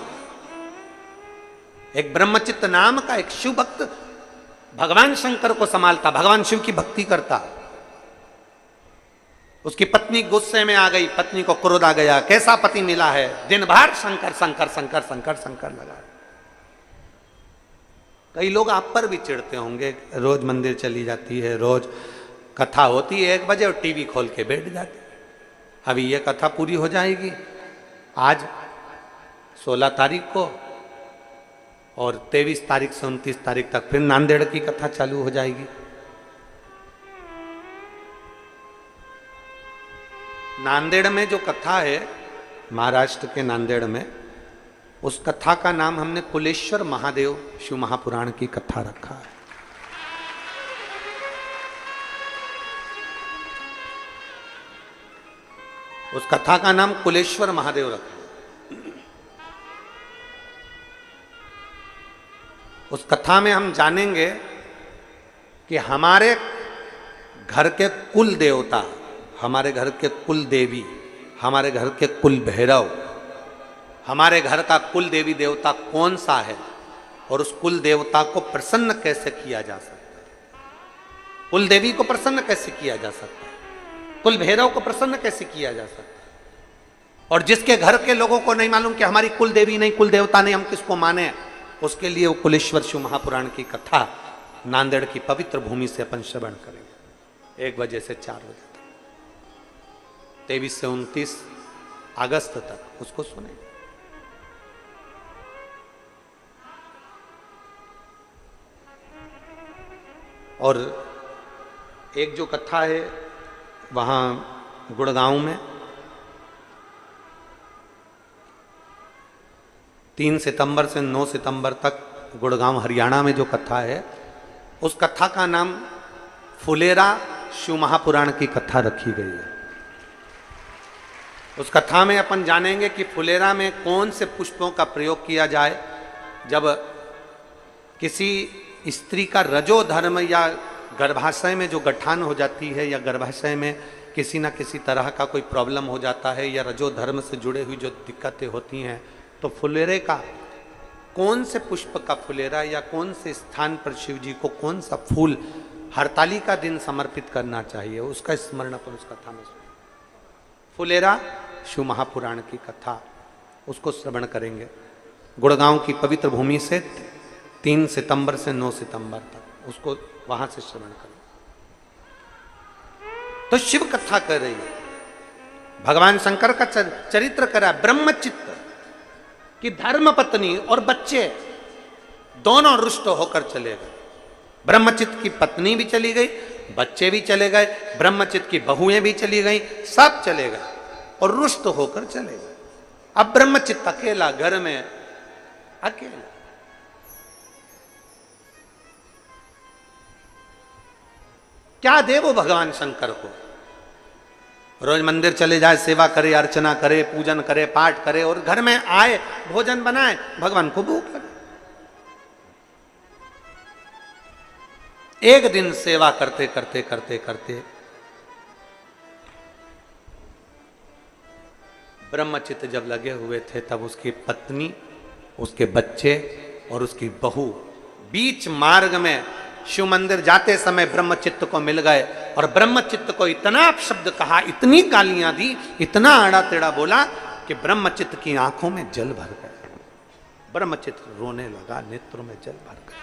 एक ब्रह्मचित्त नाम का एक शिव भक्त भगवान शंकर को संभालता, भगवान शिव की भक्ति करता। उसकी पत्नी गुस्से में आ गई, पत्नी को क्रोध आ गया, कैसा पति मिला है, दिन भर शंकर शंकर शंकर शंकर शंकर लगा। कई लोग आप पर भी चिढ़ते होंगे, रोज मंदिर चली जाती है, रोज कथा होती है 1 बजे और टीवी खोल के बैठ जाती है। अभी ये कथा पूरी हो जाएगी आज 16 तारीख को, और 23 तारीख से 29 तारीख तक फिर नांदेड़ की कथा चालू हो जाएगी। नांदेड़ में जो कथा है, महाराष्ट्र के नांदेड़ में, उस कथा का नाम हमने कुलेश्वर महादेव शिव महापुराण की कथा रखा है। उस कथा का नाम कुलेश्वर महादेव रखा। उस कथा में हम जानेंगे कि हमारे घर के कुल देवता, हमारे घर के कुल देवी, हमारे घर के कुल भैरव, हमारे घर का कुल देवी देवता कौन सा है और उस कुल देवता को प्रसन्न कैसे किया जा सकता है, कुल देवी को प्रसन्न कैसे किया जा सकता है, कुल भैरव को प्रसन्न कैसे किया जा सकता है। और जिसके घर के लोगों को नहीं मालूम कि हमारी कुल देवी नहीं, कुल देवता नहीं, हम किसको माने, उसके लिए वो कुलेश्वर शिव महापुराण की कथा नांदेड़ की पवित्र भूमि से अपन श्रवण करेंगे 1 बजे से 4 बजे तक, 23 से 29 अगस्त तक उसको सुनेंगे। और एक जो कथा है वहाँ गुड़गांव में 3 सितंबर से 9 सितंबर तक गुड़गांव हरियाणा में जो कथा है, उस कथा का नाम फुलेरा शिव महापुराण की कथा रखी गई है। उस कथा में अपन जानेंगे कि फुलेरा में कौन से पुष्पों का प्रयोग किया जाए जब किसी स्त्री का रजो धर्म या गर्भाशय में जो गठान हो जाती है या गर्भाशय में किसी ना किसी तरह का कोई प्रॉब्लम हो जाता है या रजो धर्म से जुड़े हुई जो दिक्कतें होती हैं, तो फुलेरे का कौन से पुष्प का फुलेरा या कौन से स्थान पर शिव जी को कौन सा फूल हरताली का दिन समर्पित करना चाहिए, उसका स्मरण अपन उस कथा में सुने। फुलेरा शिव महापुराण की कथा, उसको श्रवण करेंगे गुड़गांव की पवित्र भूमि से 3 सितंबर से 9 सितंबर तक, उसको वहां से श्रवण करें। तो शिव कथा कर रही है, भगवान शंकर का चरित्र करा, ब्रह्मचित्त कि धर्म पत्नी और बच्चे दोनों रुष्ट होकर चले गए। ब्रह्मचित्त की पत्नी भी चली गई, बच्चे भी चले गए, ब्रह्मचित्त की बहुएं भी चली गई, सब चले गए और रुष्ट होकर चले गए। अब ब्रह्मचित्त अकेला घर में, अकेला। क्या दे वो भगवान शंकर को? रोज मंदिर चले जाए, सेवा करे, अर्चना करे, पूजन करे, पाठ करे और घर में आए, भोजन बनाए, भगवान को भूख लगे। एक दिन सेवा करते करते करते करते ब्रह्मचित्त जब लगे हुए थे, तब उसकी पत्नी, उसके बच्चे और उसकी बहू बीच मार्ग में शिव मंदिर जाते समय ब्रह्मचित्त को मिल गए और ब्रह्मचित्त को इतना अपशब्द कहा, इतनी गालियां दी, इतना आड़ा टेढ़ा बोला कि ब्रह्मचित्त की आंखों में जल भर गए। ब्रह्मचित्त रोने लगा, नेत्रों में जल भर गए।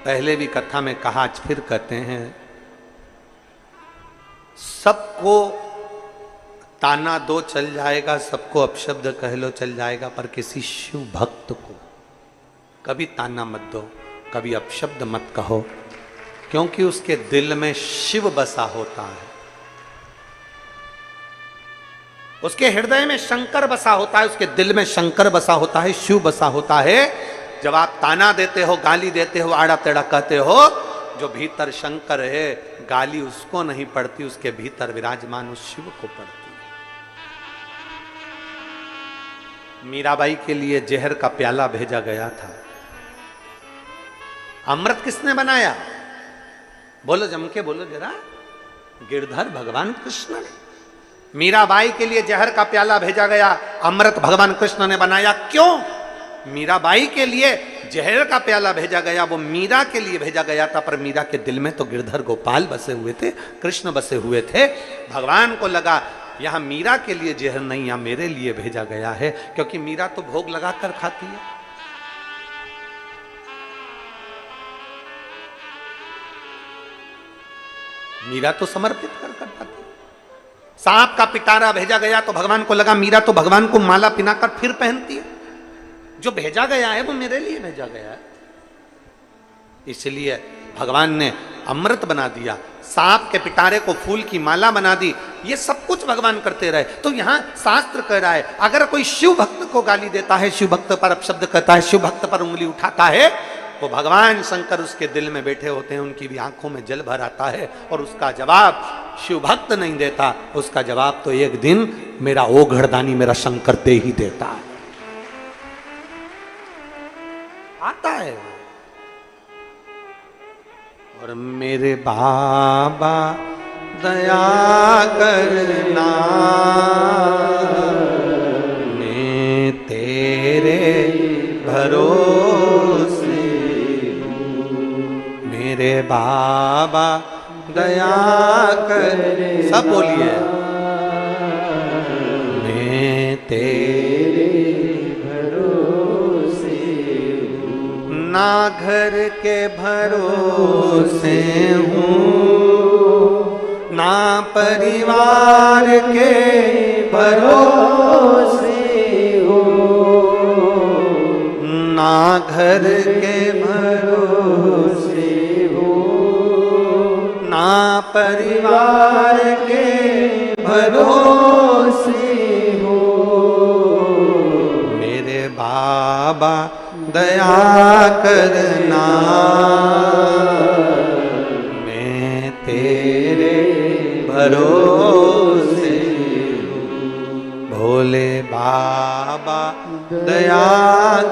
पहले भी कथा में कहा, आज फिर कहते हैं, सबको ताना दो चल जाएगा, सबको अपशब्द कह लो चल जाएगा, पर किसी शिव भक्त को कभी ताना मत दो, कभी अपशब्द मत कहो, क्योंकि उसके दिल में शिव बसा होता है, उसके हृदय में शंकर बसा होता है, उसके दिल में शंकर बसा होता है, शिव बसा होता है। जब आप ताना देते हो, गाली देते हो, आड़ा टेढ़ा कहते हो, जो भीतर शंकर है, गाली उसको नहीं पड़ती, उसके भीतर विराजमान उस शिव को पड़ती। मीराबाई के लिए जहर का प्याला भेजा गया था, अमृत किसने बनाया? बोलो, जम के बोलो जरा। गिरधर भगवान कृष्ण ने। मीराबाई के लिए जहर का प्याला भेजा गया, अमृत भगवान कृष्ण ने बनाया। क्यों? मीराबाई के लिए जहर का प्याला भेजा गया, वो मीरा के लिए भेजा गया था, पर मीरा के दिल में तो गिरधर गोपाल बसे हुए थे, कृष्ण बसे हुए थे। भगवान को लगा यहां मीरा के लिए जहर नहीं, यहां मेरे लिए भेजा गया है, क्योंकि मीरा तो भोग लगा कर खाती है। मीरा तो समर्पित कर खाती। सांप का पिटारा भेजा गया तो भगवान को लगा मीरा तो भगवान को माला पिनाकर फिर पहनती है, जो भेजा गया है वो मेरे लिए भेजा गया है। इसलिए भगवान ने अमृत बना दिया, सांप के पिटारे को फूल की माला बना दी, ये सब कुछ भगवान करते रहे। तो यहां शास्त्र कह रहा है अगर कोई शिव भक्त को गाली देता है, शिव भक्त पर अपशब्द कहता है, शिव भक्त पर उंगली उठाता है, वो भगवान शंकर उसके दिल में बैठे होते हैं, उनकी भी आंखों में जल भर आता है और उसका जवाब शिव भक्त नहीं देता, उसका जवाब तो एक दिन मेरा ओ घरदानी मेरा शंकर दे ही देता है, आता है। और मेरे बाबा दया करना, मैं तेरे भरोसे, मेरे बाबा दया कर, सब बोलिए, मैं तेरे भरोसे, ना घर के भरोसे हूँ, ना परिवार के भरोसे हूँ, ना घर के भरोसे हूँ, ना परिवार के भरोसे हूँ, मेरे बाबा दया करना, मैं तेरे भरोसे हूँ, भोले बाबा दया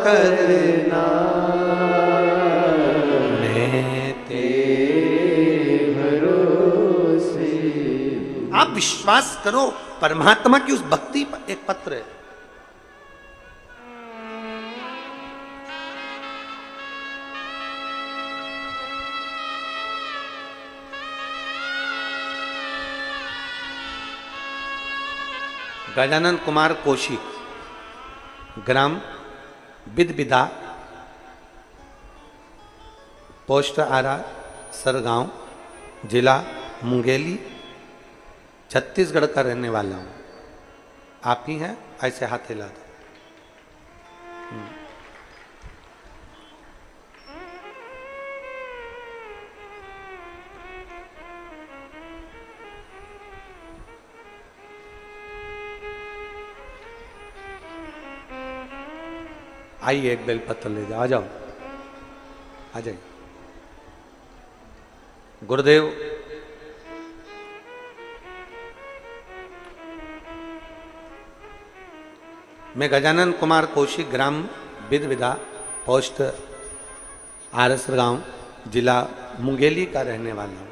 करना, मैं तेरे भरोसे। आप विश्वास करो परमात्मा की उस भक्ति पर एक पत्र है, गजानन कुमार कौशिक, ग्राम बिदबिदा, पोस्ट आरा सरगांव, जिला मुंगेली, छत्तीसगढ़ का रहने वाला हूँ। आप ही हैं? ऐसे हाथ हिला दो। आइए एक बेलपत्र ले जाओ, आ जाओ, आ जाइए। गुरुदेव मैं गजानन कुमार कौशिक, ग्राम बिदबिदा, पोस्ट आरसर गांव, जिला मुंगेली का रहने वाला हूँ।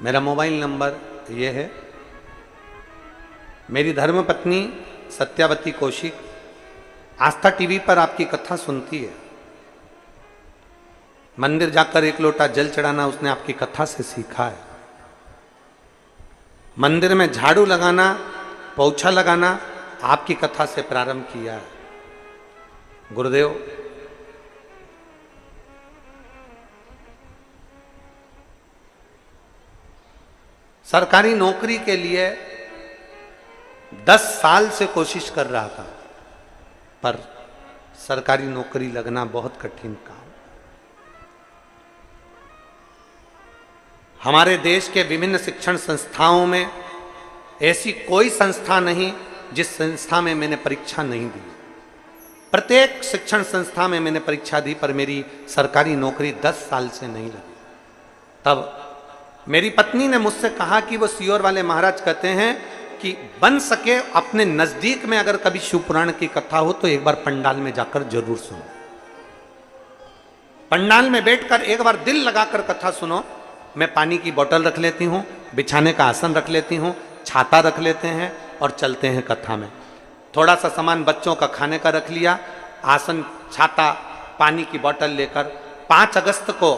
मेरा मोबाइल नंबर ये है। मेरी धर्मपत्नी सत्यावती कौशिक आस्था टीवी पर आपकी कथा सुनती है। मंदिर जाकर एक लोटा जल चढ़ाना उसने आपकी कथा से सीखा है। मंदिर में झाड़ू लगाना, पोछा लगाना आपकी कथा से प्रारंभ किया है। गुरुदेव सरकारी नौकरी के लिए 10 साल से कोशिश कर रहा था, पर सरकारी नौकरी लगना बहुत कठिन काम। हमारे देश के विभिन्न शिक्षण संस्थाओं में ऐसी कोई संस्था नहीं जिस संस्था में मैंने परीक्षा नहीं दी। प्रत्येक शिक्षण संस्था में मैंने परीक्षा दी, पर मेरी सरकारी नौकरी 10 साल से नहीं लगी। तब मेरी पत्नी ने मुझसे कहा कि वो सियोर वाले महाराज कहते हैं कि बन सके अपने नजदीक में अगर कभी शिव पुराण की कथा हो तो एक बार पंडाल में जाकर जरूर सुनो। पंडाल में बैठकर एक बार दिल लगाकर कथा सुनो। मैं पानी की बोतल रख लेती हूँ, बिछाने का आसन रख लेती हूँ, छाता रख लेते हैं और चलते हैं कथा में। थोड़ा सा सामान बच्चों का खाने का रख लिया, आसन, छाता, पानी की बोतल लेकर 5 अगस्त को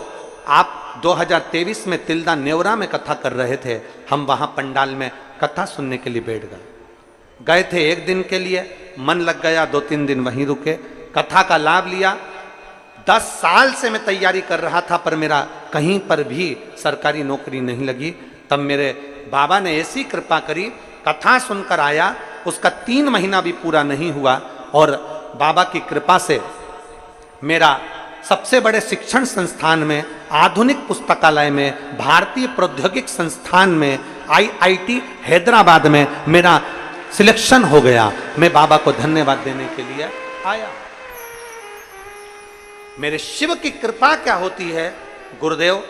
आप 2023 में तिल्दा नेवरा में कथा कर रहे थे, हम वहां पंडाल में कथा सुनने के लिए बैठ गए थे। एक दिन के लिए, मन लग गया, 2-3 दिन वहीं रुके, कथा का लाभ लिया। 10 साल से मैं तैयारी कर रहा था, पर मेरा कहीं पर भी सरकारी नौकरी नहीं लगी। तब मेरे बाबा ने ऐसी कृपा करी, कथा सुनकर आया, उसका 3 महीना भी पूरा नहीं हुआ और बाबा की कृपा से मेरा सबसे बड़े शिक्षण संस्थान में, आधुनिक पुस्तकालय में, भारतीय प्रौद्योगिक संस्थान में, IIT हैदराबाद में मेरा सिलेक्शन हो गया। मैं बाबा को धन्यवाद देने के लिए आया। मेरे शिव की कृपा क्या होती है गुरुदेव,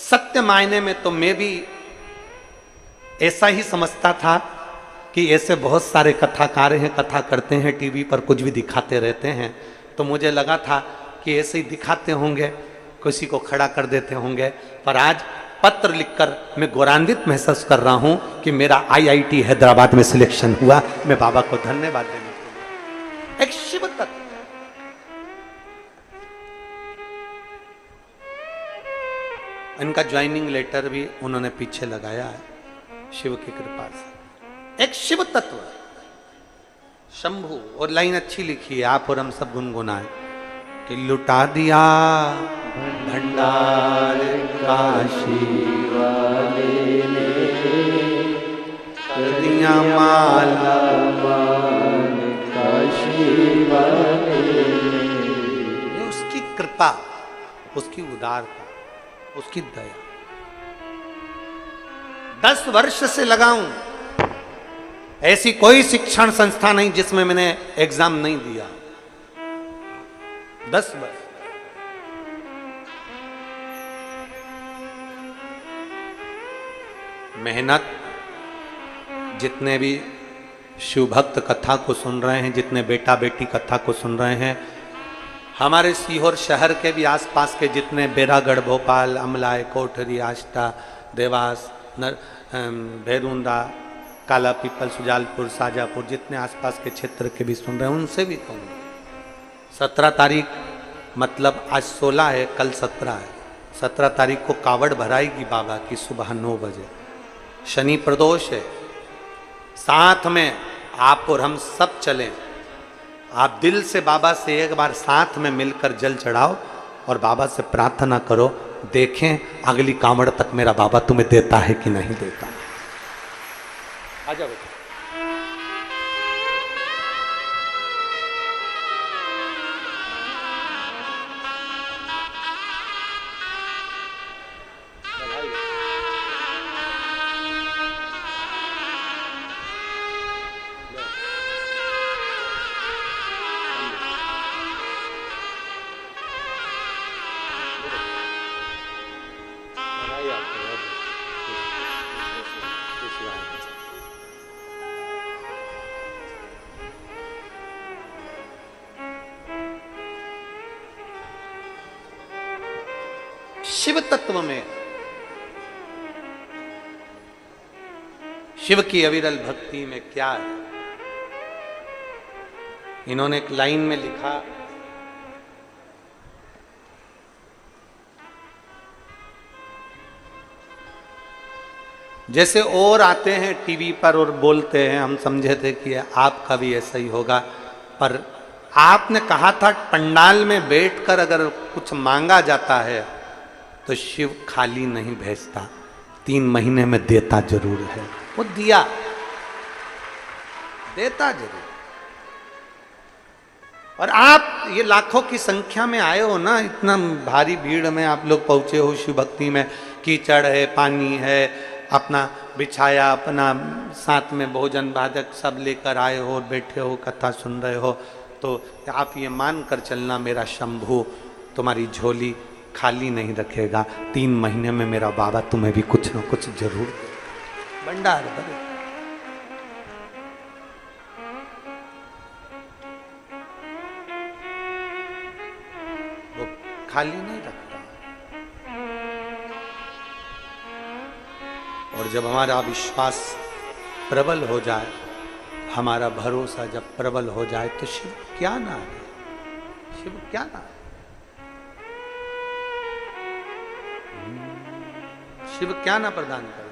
सत्य मायने में तो मैं भी ऐसा ही समझता था कि ऐसे बहुत सारे कथाकार हैं, कथा करते हैं, टीवी पर कुछ भी दिखाते रहते हैं, तो मुझे लगा था कि ऐसे ही दिखाते होंगे, किसी को खड़ा कर देते होंगे। पर आज पत्र लिखकर मैं गौरवान्वित महसूस कर रहा हूं कि मेरा IIT हैदराबाद में सिलेक्शन हुआ। मैं बाबा को धन्यवाद देने के लिए, एक शिव तत्व, इनका ज्वाइनिंग लेटर भी उन्होंने पीछे लगाया है, शिव की कृपा से। एक शिव तत्व शंभु, और लाइन अच्छी लिखी है, आप और हम सब गुनगुनाए कि लुटा दिया भंडार काशी वाले ने, कर दिया माला मान काशी वाले ने। ये उसकी कृपा, उसकी उदारता, उसकी दया। 10 वर्ष से लगाऊं, ऐसी कोई शिक्षण संस्था नहीं जिसमें मैंने एग्जाम नहीं दिया। 10 वर्ष। मेहनत, जितने भी शिव भक्त कथा को सुन रहे हैं, जितने बेटा बेटी कथा को सुन रहे हैं, हमारे सीहोर शहर के भी आसपास के जितने बेरागढ़, भोपाल, अमलाय, कोठरी, आष्टा, देवास, भैरुंदा, काला पीपल, सुजालपुर, शाजापुर, जितने आसपास के क्षेत्र के भी सुन रहे हैं, उनसे भी कहूँगा 17 तारीख, मतलब आज 16 है, कल 17 है। 17 तारीख को कावड़ भराएगी बाबा की सुबह 9 बजे। शनि प्रदोष है, साथ में आप और हम सब चलें। आप दिल से बाबा से एक बार साथ में मिलकर जल चढ़ाओ और बाबा से प्रार्थना करो, देखें अगली कावड़ तक मेरा बाबा तुम्हें देता है कि नहीं देता। आ जाओ बेटा। शिव तत्व में, शिव की अविरल भक्ति में क्या है? इन्होंने एक लाइन में लिखा, जैसे और आते हैं टीवी पर और बोलते हैं, हम समझे थे कि आपका भी ऐसा ही होगा, पर आपने कहा था पंडाल में बैठकर अगर कुछ मांगा जाता है तो शिव खाली नहीं भेजता, 3 महीने में देता जरूर है। वो दिया, देता जरूर। और आप ये लाखों की संख्या में आए हो ना, इतना भारी भीड़ में आप लोग पहुंचे हो शिव भक्ति में, कीचड़ है, पानी है, अपना बिछाया, अपना साथ में भोजन भाजक सब लेकर आए हो, बैठे हो, कथा सुन रहे हो, तो आप ये मान कर चलना मेरा शंभू तुम्हारी झोली खाली नहीं रखेगा। 3 महीने में मेरा बाबा तुम्हें भी कुछ न कुछ जरूर भंडार भरे। वो खाली नहीं रखता। और जब हमारा विश्वास प्रबल हो जाए, हमारा भरोसा जब प्रबल हो जाए, तो शिव क्या ना है। शिव क्या ना, शिव क्या ना प्रदान करे।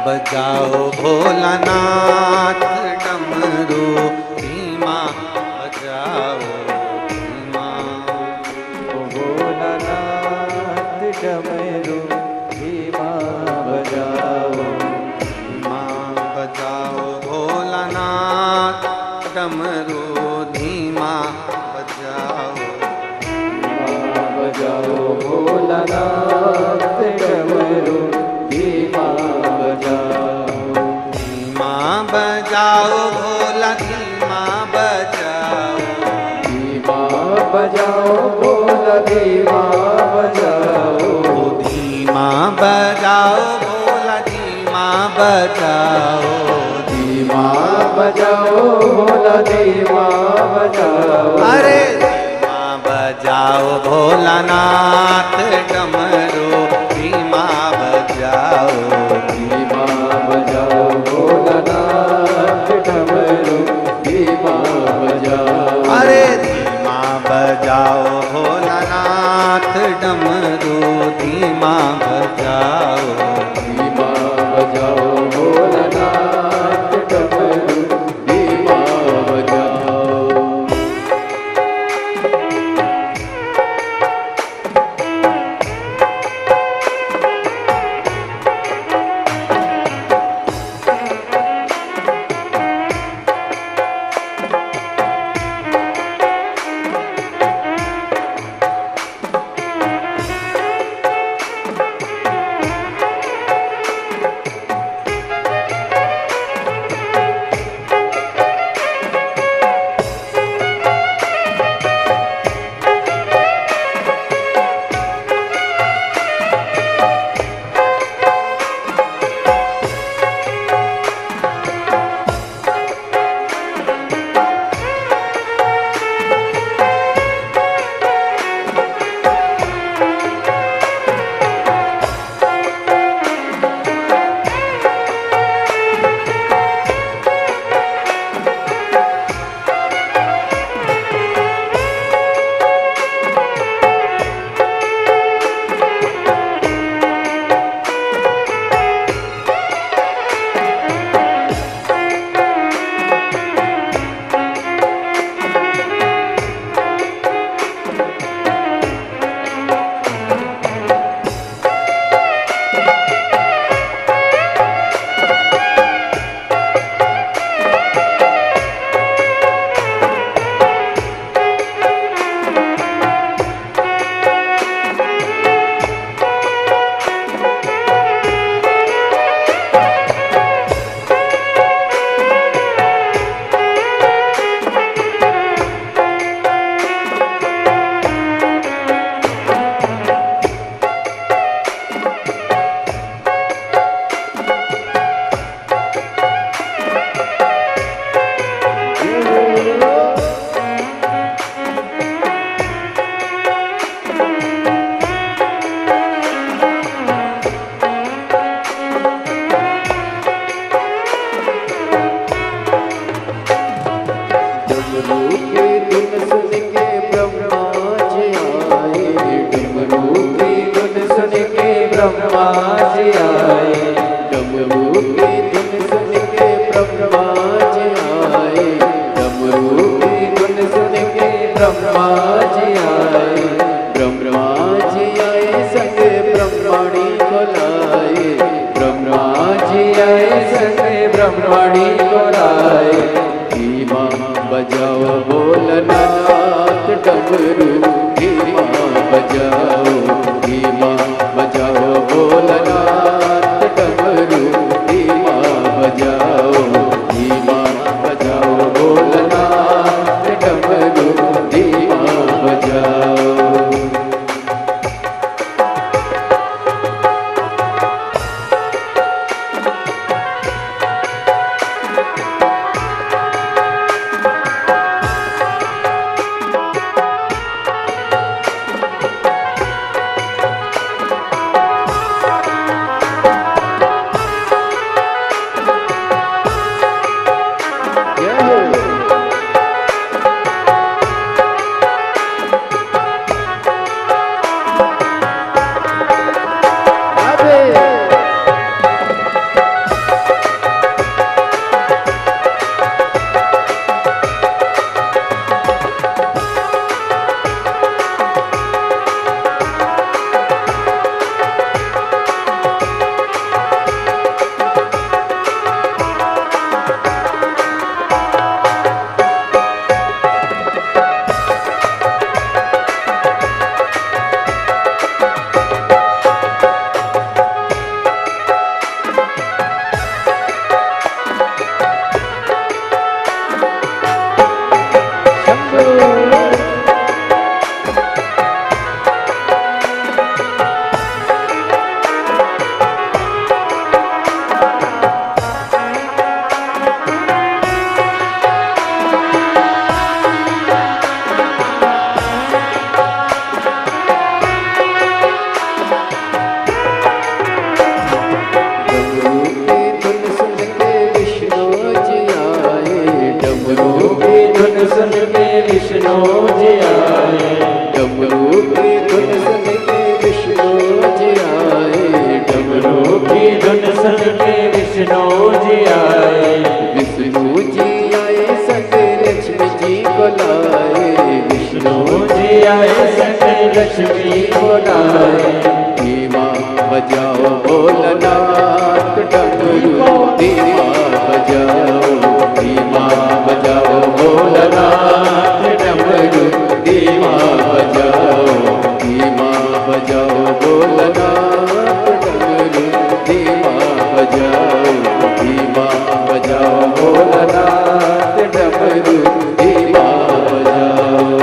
बजाओ भोलानाथ डमरू धीमा, बजाओ धीमा, भोलानाथ डमरू धीमा बजाओ, धीमा बजाओ भोलानाथ डमरू धीमा, बजाओ बजाओ भोलानाथ डमरू धीमा बजाओ, धीमा बजाओ भोला धीमा बजाओ, धीमा बजाओ भोला धीमा बजाओ, धीमा बजाओ भोला धीमा बजाओ, धीमा बजाओ भोला धीमा बजाओ, अरे धीमा बजाओ भोलानाथ डमरू धीमा बजाओ, धीमा बजाओ भोलानाथ डमरू धीमा बजाओ, अरे धीमा बजाओ भोलानाथ डमरू धीमा बजाओ, धीमा बजाओ भोलानाथ डमरू धीमा बजाओ। ब्रह्मा जी आए, डमरू की धुन सुन के ब्रह्मा जी आए, डमरू की धुन सुन के ब्रह्मा जी आए, ब्रह्मा जी आए संग ब्रह्मणी को लाए, ब्रह्मा जी आए संग ब्रह्मणी को लाए, धीमा बजाओ भोलेनाथ डमरू, धीमा बजाओ, धीमा बजाओ भोलेनाथ डमरू, धीमा बजाओ, धीमा बजाओ भोलेनाथ डमरू, धीमा बजाओ। लक्ष्मी बोलाए, धीमा बजाओ भोलानाथ डमरू, धीमा बजाओ, धीमा बजाओ भोलानाथ डमरू, धीमा बजाओ, धीमा बजाओ भोलानाथ डमरू, धीमा बजाओ, धीमा बजाओ भोलानाथ डमरू, धीमा बजाओ।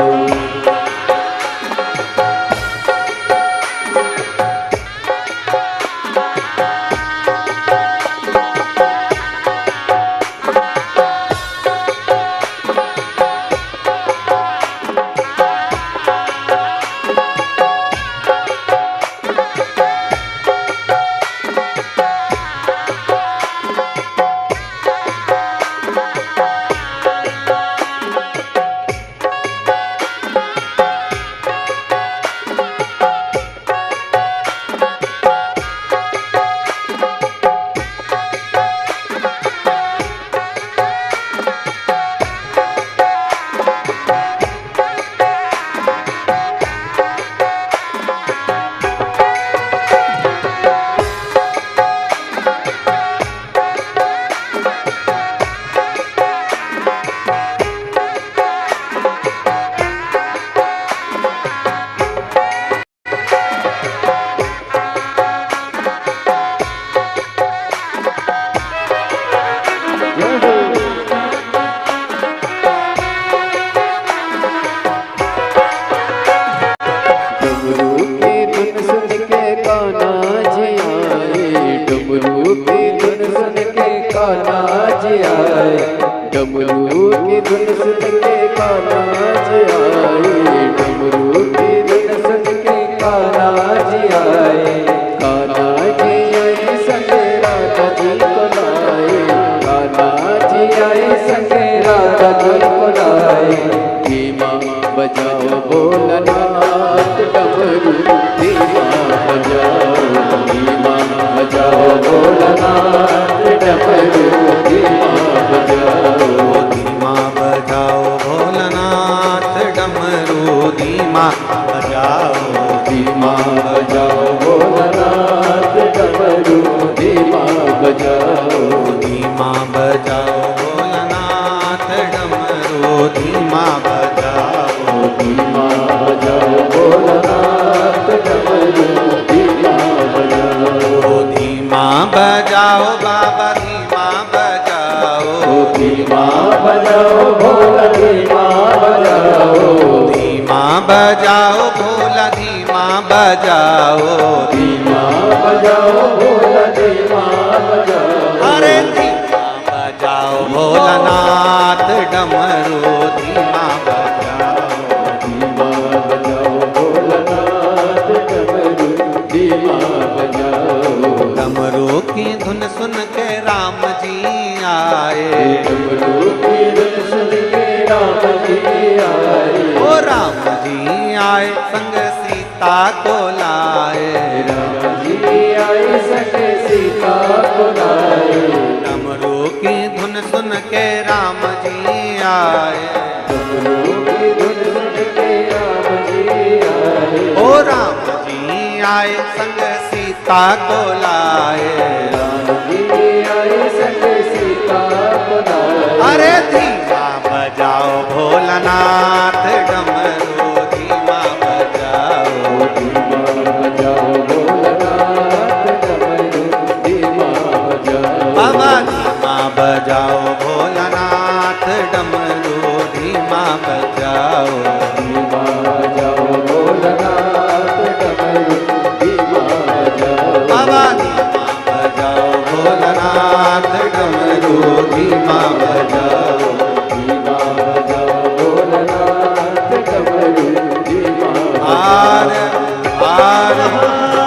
डमरू की धुन सुन के कान्हा जी आए, डमरू की धुन सुन के कान्हा जी आए, कान्हा जी आए संगे राधा जी को लाए, कान्हा जी आए संगे राधा जी को लाए, धीमा बजाओ भोलानाथ डमरू, धीमा बजाओ, धीमा बजाओ भोलानाथ डमरू, धीमा बजाओ, धीमा बजाओ भोलानाथ डमरू, धीमा बजाओ, धीमा बजाओ भोलानाथ डमरू, धीमा बजाओ, धीमा बजाओ भोलानाथ डमरू, धीमा बजाओ, धीमा बजाओ भोलानाथ डमरू, धीमा बजाओ, धीमा बजाओ बाबा, धीमा बजाओ, धीमा बजाओ भोला, धीमा बजाओ, धीमा बजाओ भोला, धीमा बजाओ, धीमा बजाओ भोला, धीमा बजाओ, अरे धीमा बजाओ भोलानाथ डमरू, धीमा बजाओ, धीमा बजाओ भोलानाथ डमरू, धीमा बजाओ, डमरू की धुन सुन के राम जी आए, डमरू की धुन सुन के राम जी आए, ओ राम जी आए संग सीता को लाए, राम जी आए सके सीता को लाए, डमरू की धुन सुन के राम जी आए, डमरू की धुन सुन के राम जी आए, ओ राम जी आए संग सीता को लाए, राम जी आए सके सीता को लाए, अरे धीमा बजाओ भोलानाथ डमरू, धीमा बजाओ, धीमा बजाओ भोलानाथ डमरू, धीमा बजाओ, बाबा धीमा बजाओ भोलानाथ डमरू, धीमा बजाओ, धीमा बजाओ भोलानाथ डमरू, धीमा बजाओ, बाबा धीमा बजाओ भोलानाथ डमरू, धीमा बजाओ, धीमा बजाओ भोलानाथ डमरू, धीमा आर आर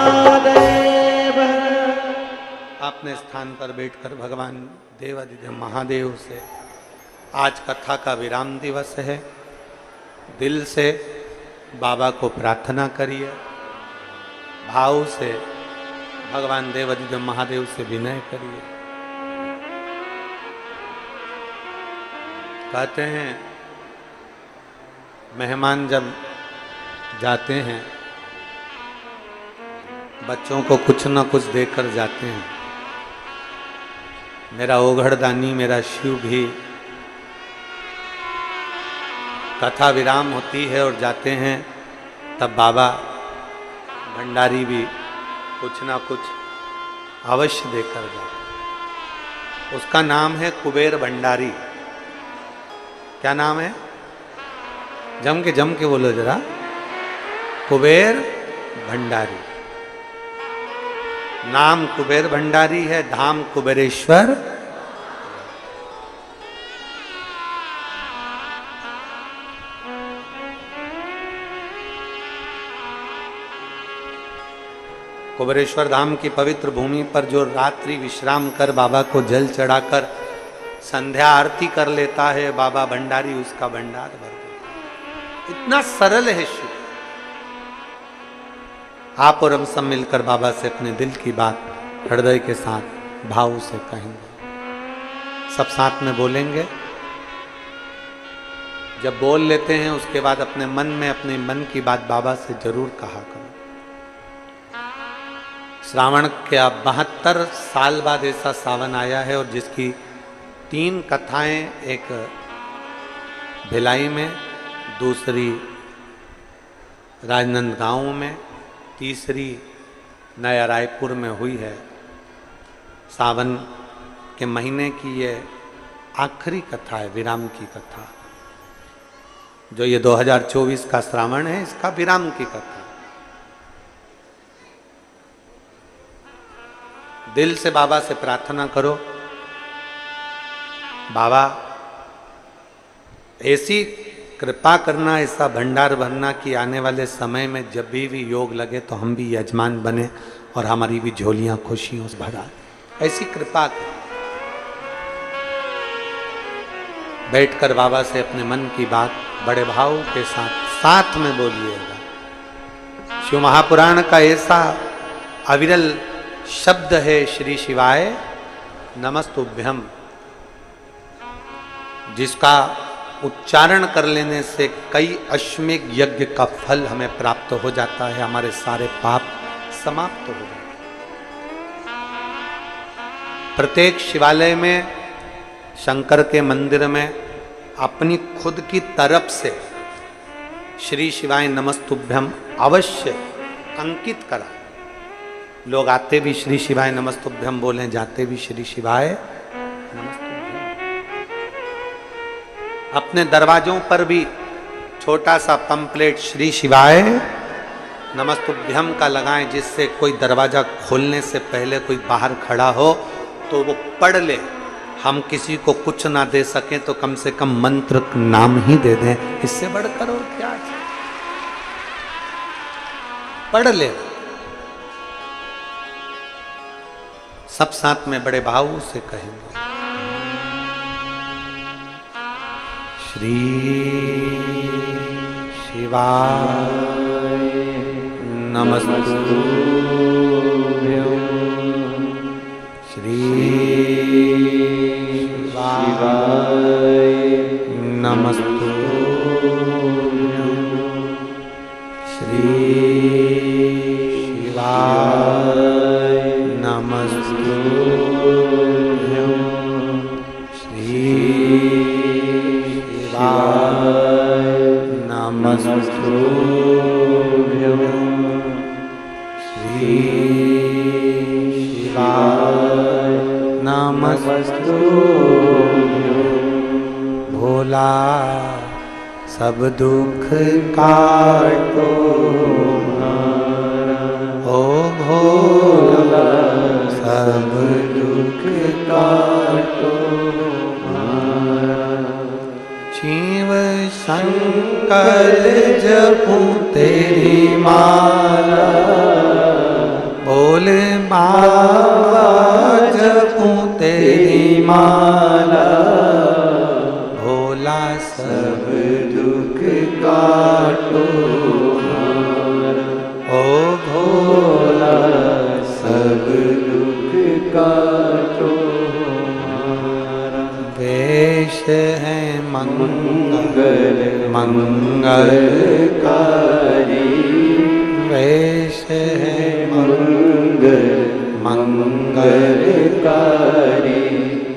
महादेव। अपने स्थान पर बैठकर भगवान देवादिदेव महादेव से आज कथा का विराम दिवस है। दिल से बाबा को प्रार्थना करिए, भाव से भगवान देवादिदेव महादेव से विनय करिए। कहते हैं मेहमान जब जाते हैं बच्चों को कुछ न कुछ देकर जाते हैं। मेरा ओघड़दानी मेरा शिव भी कथा विराम होती है और जाते हैं, तब बाबा भंडारी भी कुछ ना कुछ अवश्य देकर जाते। उसका नाम है कुबेर भंडारी। क्या नाम है? जम के बोलो जरा। कुबेर भंडारी। नाम कुबेर भंडारी है, धाम कुबेरेश्वर। कुबेरेश्वर धाम की पवित्र भूमि पर जो रात्रि विश्राम कर बाबा को जल चढ़ाकर संध्या आरती कर लेता है, बाबा भंडारी उसका भंडार भर देता। इतना सरल है शिव। आप और हम सब मिलकर बाबा से अपने दिल की बात हृदय के साथ भाव से कहेंगे। सब साथ में बोलेंगे। जब बोल लेते हैं उसके बाद अपने मन में अपने मन की बात बाबा से जरूर कहा करो। श्रावण के 72 साल बाद ऐसा सावन आया है और जिसकी 3 कथाएं, एक भिलाई में, दूसरी राजनांदगांव में, तीसरी नया रायपुर में हुई है। सावन के महीने की ये आखिरी कथा है, विराम की कथा। जो ये 2024 का श्रावण है, इसका विराम की कथा। दिल से बाबा से प्रार्थना करो, बाबा ऐसी कृपा करना, ऐसा भंडार भरना कि आने वाले समय में जब भी योग लगे तो हम भी यजमान बने और हमारी भी झोलियां खुशियों से भरा। ऐसी कृपा कर। बैठकर बाबा से अपने मन की बात बड़े भाव के साथ में बोलिएगा। शिव महापुराण का ऐसा अविरल शब्द है श्री शिवाय नमस्तुभ्यम, जिसका उच्चारण कर लेने से कई अश्वमेध यज्ञ का फल हमें प्राप्त हो जाता है, हमारे सारे पाप समाप्त हो जाते हैं। प्रत्येक शिवालय में, शंकर के मंदिर में अपनी खुद की तरफ से श्री शिवाय नमस्तुभ्यम अवश्य अंकित करा। लोग आते भी श्री शिवाय नमस्तुभ्यम बोलें, जाते भी श्री शिवाय नमस्तुभ्यम। अपने दरवाजों पर भी छोटा सा पंपलेट श्री शिवाय नमस्तुभ्यम का लगाएं, जिससे कोई दरवाजा खोलने से पहले कोई बाहर खड़ा हो तो वो पढ़ ले। हम किसी को कुछ ना दे सकें तो कम से कम मंत्र नाम ही दे दें, इससे बढ़कर और क्या है? पढ़ ले। सब साथ में बड़े भाव से कहेंगे। श्री शिवाय नमस्तुभ्यं। श्री शिवाय नमस्तुभ्यं। श्री शिवाय नमस्तुभ्यं। श्री शिवाय नमस्तुभ्यं। श्री शिवाय नमस्तुभ्यं। भोला सब दुख काटो ओ भोला सब दुख काटो। शिव शंकर जपूं तेरी माला, भोले बाबा जपूं तेरी माला। भोला सब दुख काटो ओ भोला सब दुख काटो। वेश है मंगल मंगलकारी, वेश है मंगल मंगलकारी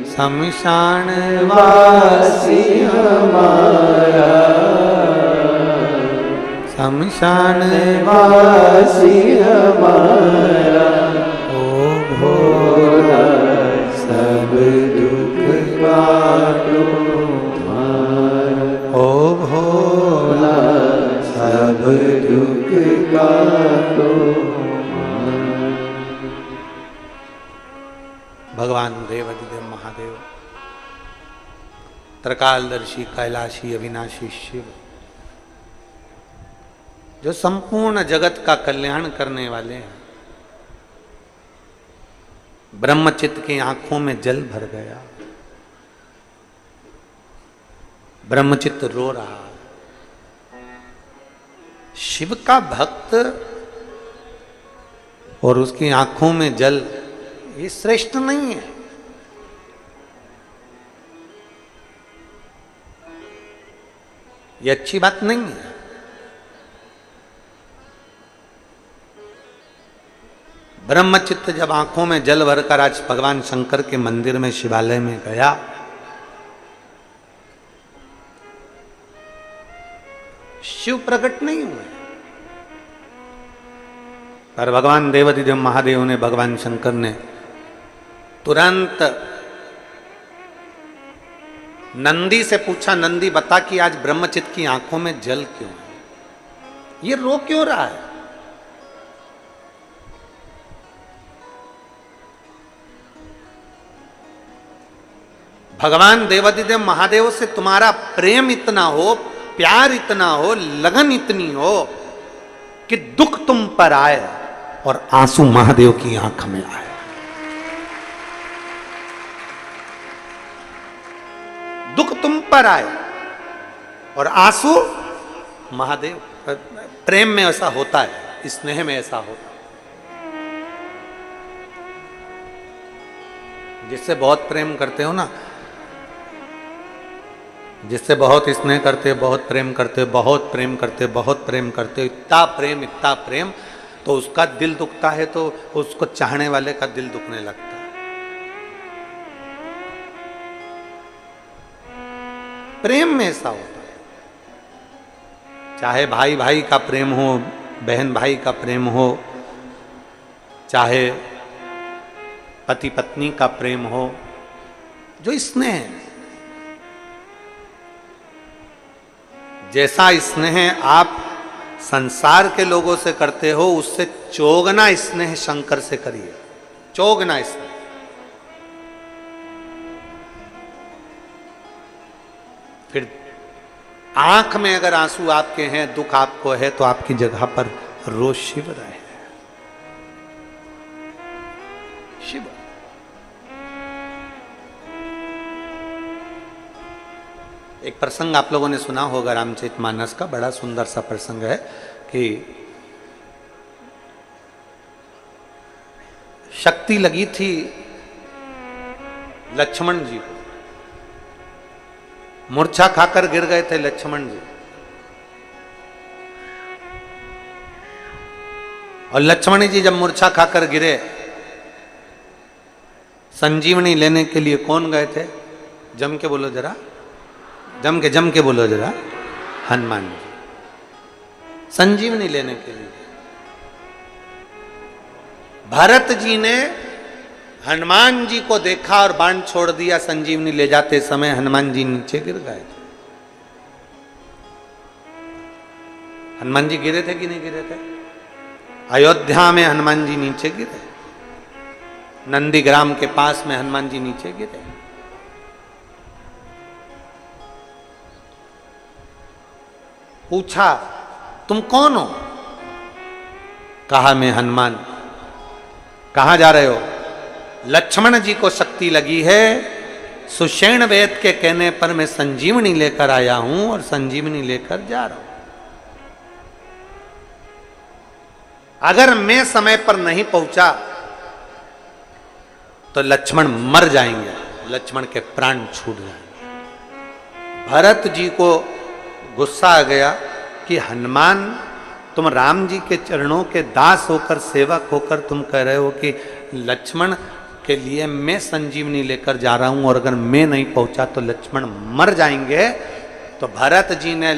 शमशान वासी हमारा, शमशान वासी हमारा, ओ भोला सब दुख काटो हमारा, ओ भोला सब दुख काटो। भगवान देवाधिदेव महादेव त्रिकालदर्शी कैलाशी अविनाशी शिव, जो संपूर्ण जगत का कल्याण करने वाले हैं, ब्रह्मचित्त की आंखों में जल भर गया। ब्रह्मचित्त रो रहा। शिव का भक्त और उसकी आंखों में जल, ये श्रेष्ठ नहीं है। ये अच्छी बात नहीं है। ब्रह्मचित्त जब आंखों में जल भरकर आज भगवान शंकर के मंदिर में शिवालय में गया, शिव प्रकट नहीं हुए, पर भगवान देवाधिदेव महादेव ने, भगवान शंकर ने तुरंत नंदी से पूछा, नंदी बता कि आज ब्रह्मचित्त की आंखों में जल क्यों है, ये रो क्यों रहा है। भगवान देवाधिदेव महादेव से तुम्हारा प्रेम इतना हो, प्यार इतना हो, लगन इतनी हो कि दुख तुम पर आए और आंसू महादेव की आंख में आए। दुख तुम पर आए और आंसू महादेव। प्रेम में ऐसा होता है, स्नेह में ऐसा होता है। जिससे बहुत प्रेम करते हो ना, जिससे बहुत स्नेह करते हो, बहुत प्रेम करते हो, बहुत प्रेम करते हो, बहुत प्रेम करते हो, इतना प्रेम, तो उसका दिल दुखता है तो उसको चाहने वाले का दिल दुखने लगता है। प्रेम में ऐसा होता है। चाहे भाई भाई का प्रेम हो, बहन भाई का प्रेम हो, चाहे पति पत्नी का प्रेम हो, जो स्नेह है, जैसा स्नेह आप संसार के लोगों से करते हो, उससे चौगुना स्नेह शंकर से करिए, चौगुना स्नेह। फिर आंख में अगर आंसू आपके हैं, दुख आपको है, तो आपकी जगह पर रोज शिव रहे। शिव एक प्रसंग आप लोगों ने सुना होगा, रामचरितमानस का बड़ा सुंदर सा प्रसंग है कि शक्ति लगी थी लक्ष्मण जी को, मूर्छा खाकर गिर गए थे लक्ष्मण जी, और लक्ष्मण जी जब मूर्छा खाकर गिरे, संजीवनी लेने के लिए कौन गए थे? जम के बोलो जरा, जम के बोलो जरा, हनुमान जी संजीवनी लेने के लिए। भरत जी ने हनुमान जी को देखा और बाण छोड़ दिया। संजीवनी ले जाते समय हनुमान जी नीचे गिर गए थे। हनुमान जी गिरे थे कि नहीं गिरे थे? अयोध्या में हनुमान जी नीचे गिरे, नंदीग्राम के पास में हनुमान जी नीचे गिरे। पूछा तुम कौन हो? कहा मैं हनुमान। कहां जा रहे हो? लक्ष्मण जी को शक्ति लगी है, सुषेण वेद के कहने पर मैं संजीवनी लेकर आया हूं और संजीवनी लेकर जा रहा हूं। अगर मैं समय पर नहीं पहुंचा तो लक्ष्मण मर जाएंगे, लक्ष्मण के प्राण छूट जाएंगे। भरत जी को गुस्सा आ गया कि हनुमान तुम राम जी के चरणों के दास होकर, सेवक होकर तुम कह रहे हो कि लक्ष्मण के लिए मैं संजीवनी लेकर जा रहा हूं और अगर मैं नहीं पहुंचा तो लक्ष्मण मर जाएंगे। तो भरत जी ने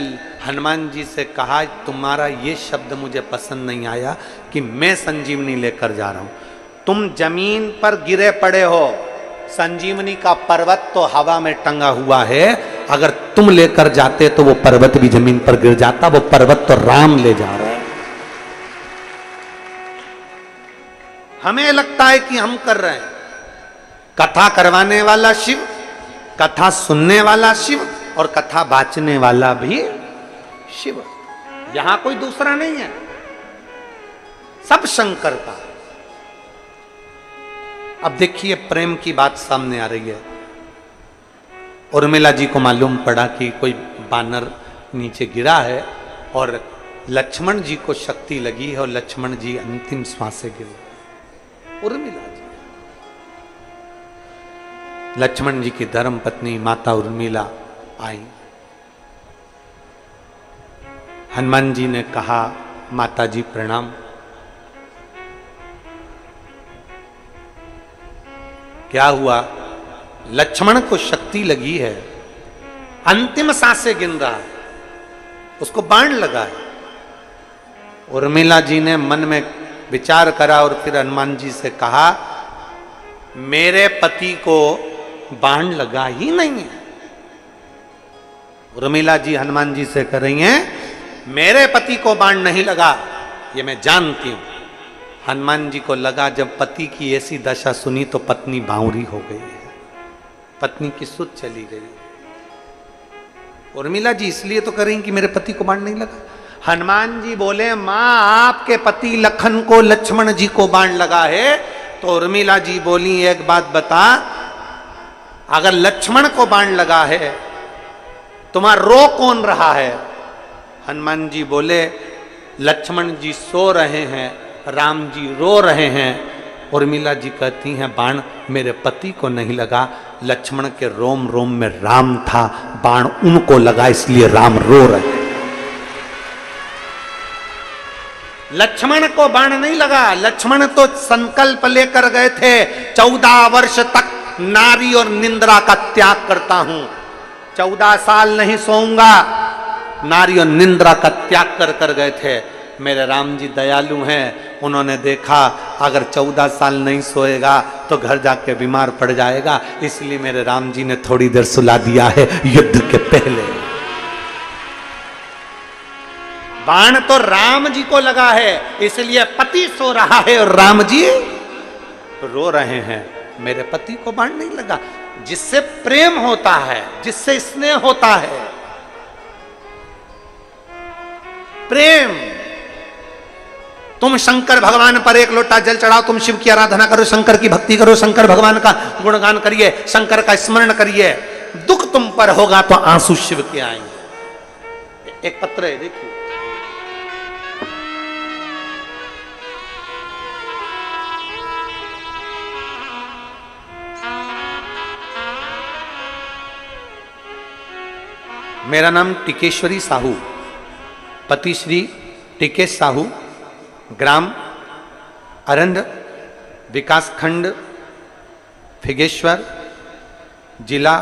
हनुमान जी से कहा, तुम्हारा ये शब्द मुझे पसंद नहीं आया कि मैं संजीवनी लेकर जा रहा हूं। तुम जमीन पर गिरे पड़े हो, संजीवनी का पर्वत तो हवा में टंगा हुआ है, अगर तुम लेकर जाते तो वो पर्वत भी जमीन पर गिर जाता। वो पर्वत तो राम ले जा रहा है। हमें लगता है कि हम कर रहे हैं। कथा करवाने वाला शिव, कथा सुनने वाला शिव और कथा बांचने वाला भी शिव, यहां कोई दूसरा नहीं है, सब शंकर का। अब देखिए प्रेम की बात सामने आ रही है। उर्मिला जी को मालूम पड़ा कि कोई बानर नीचे गिरा है और लक्ष्मण जी को शक्ति लगी है और लक्ष्मण जी अंतिम श्वास से गिरे। उर्मिला जी, लक्ष्मण जी की धर्म पत्नी माता उर्मिला आई। हनुमान जी ने कहा, माता जी प्रणाम। क्या हुआ? लक्ष्मण को शक्ति लगी है, अंतिम सांसें गिन रहा है, उसको बाण लगा है। उर्मिला जी ने मन में विचार करा और फिर हनुमान जी से कहा, मेरे पति को बाण लगा ही नहीं है। उर्मिला जी हनुमान जी से कह रही हैं, मेरे पति को बाण नहीं लगा, ये मैं जानती हूं। हनुमान जी को लगा जब पति की ऐसी दशा सुनी तो पत्नी बावरी हो गई है, पत्नी की सुध चली गई। उर्मिला जी इसलिए तो करें कि मेरे पति को बाण नहीं लगा। हनुमान जी बोले, मां आपके पति लखन को लक्ष्मण जी को बाण लगा है। तो उर्मिला जी बोली, एक बात बता, अगर लक्ष्मण को बाण लगा है तुम्हारा रो कौन रहा है? हनुमान जी बोले, लक्ष्मण जी सो रहे हैं, राम जी रो रहे हैं। उर्मिला जी कहती हैं, बाण मेरे पति को नहीं लगा, लक्ष्मण के रोम रोम में राम था, बाण उनको लगा इसलिए राम रो रहे हैं। लक्ष्मण को बाण नहीं लगा, लक्ष्मण तो संकल्प लेकर गए थे 14 वर्ष तक नारी और निंद्रा का त्याग करता हूं, 14 साल नहीं सोऊंगा, नारी और निंद्रा का त्याग कर गए थे। मेरे राम जी दयालु हैं, उन्होंने देखा अगर 14 साल नहीं सोएगा तो घर जाके बीमार पड़ जाएगा, इसलिए मेरे राम जी ने थोड़ी देर सुला दिया है युद्ध के पहले। बाण तो राम जी को लगा है, इसलिए पति सो रहा है और राम जी रो रहे हैं। मेरे पति को बाण नहीं लगा। जिससे प्रेम होता है, जिससे स्नेह होता है, प्रेम। तुम शंकर भगवान पर एक लोटा जल चढ़ाओ, तुम शिव की आराधना करो, शंकर की भक्ति करो, शंकर भगवान का गुणगान करिए, शंकर का स्मरण करिए, दुख तुम पर होगा तो आंसू शिव के आएंगे। एक पत्र है, देखिए। मेरा नाम टिकेश्वरी साहू, पति श्री टिकेश साहू, ग्राम अरंड, विकास खंड फिगेश्वर, जिला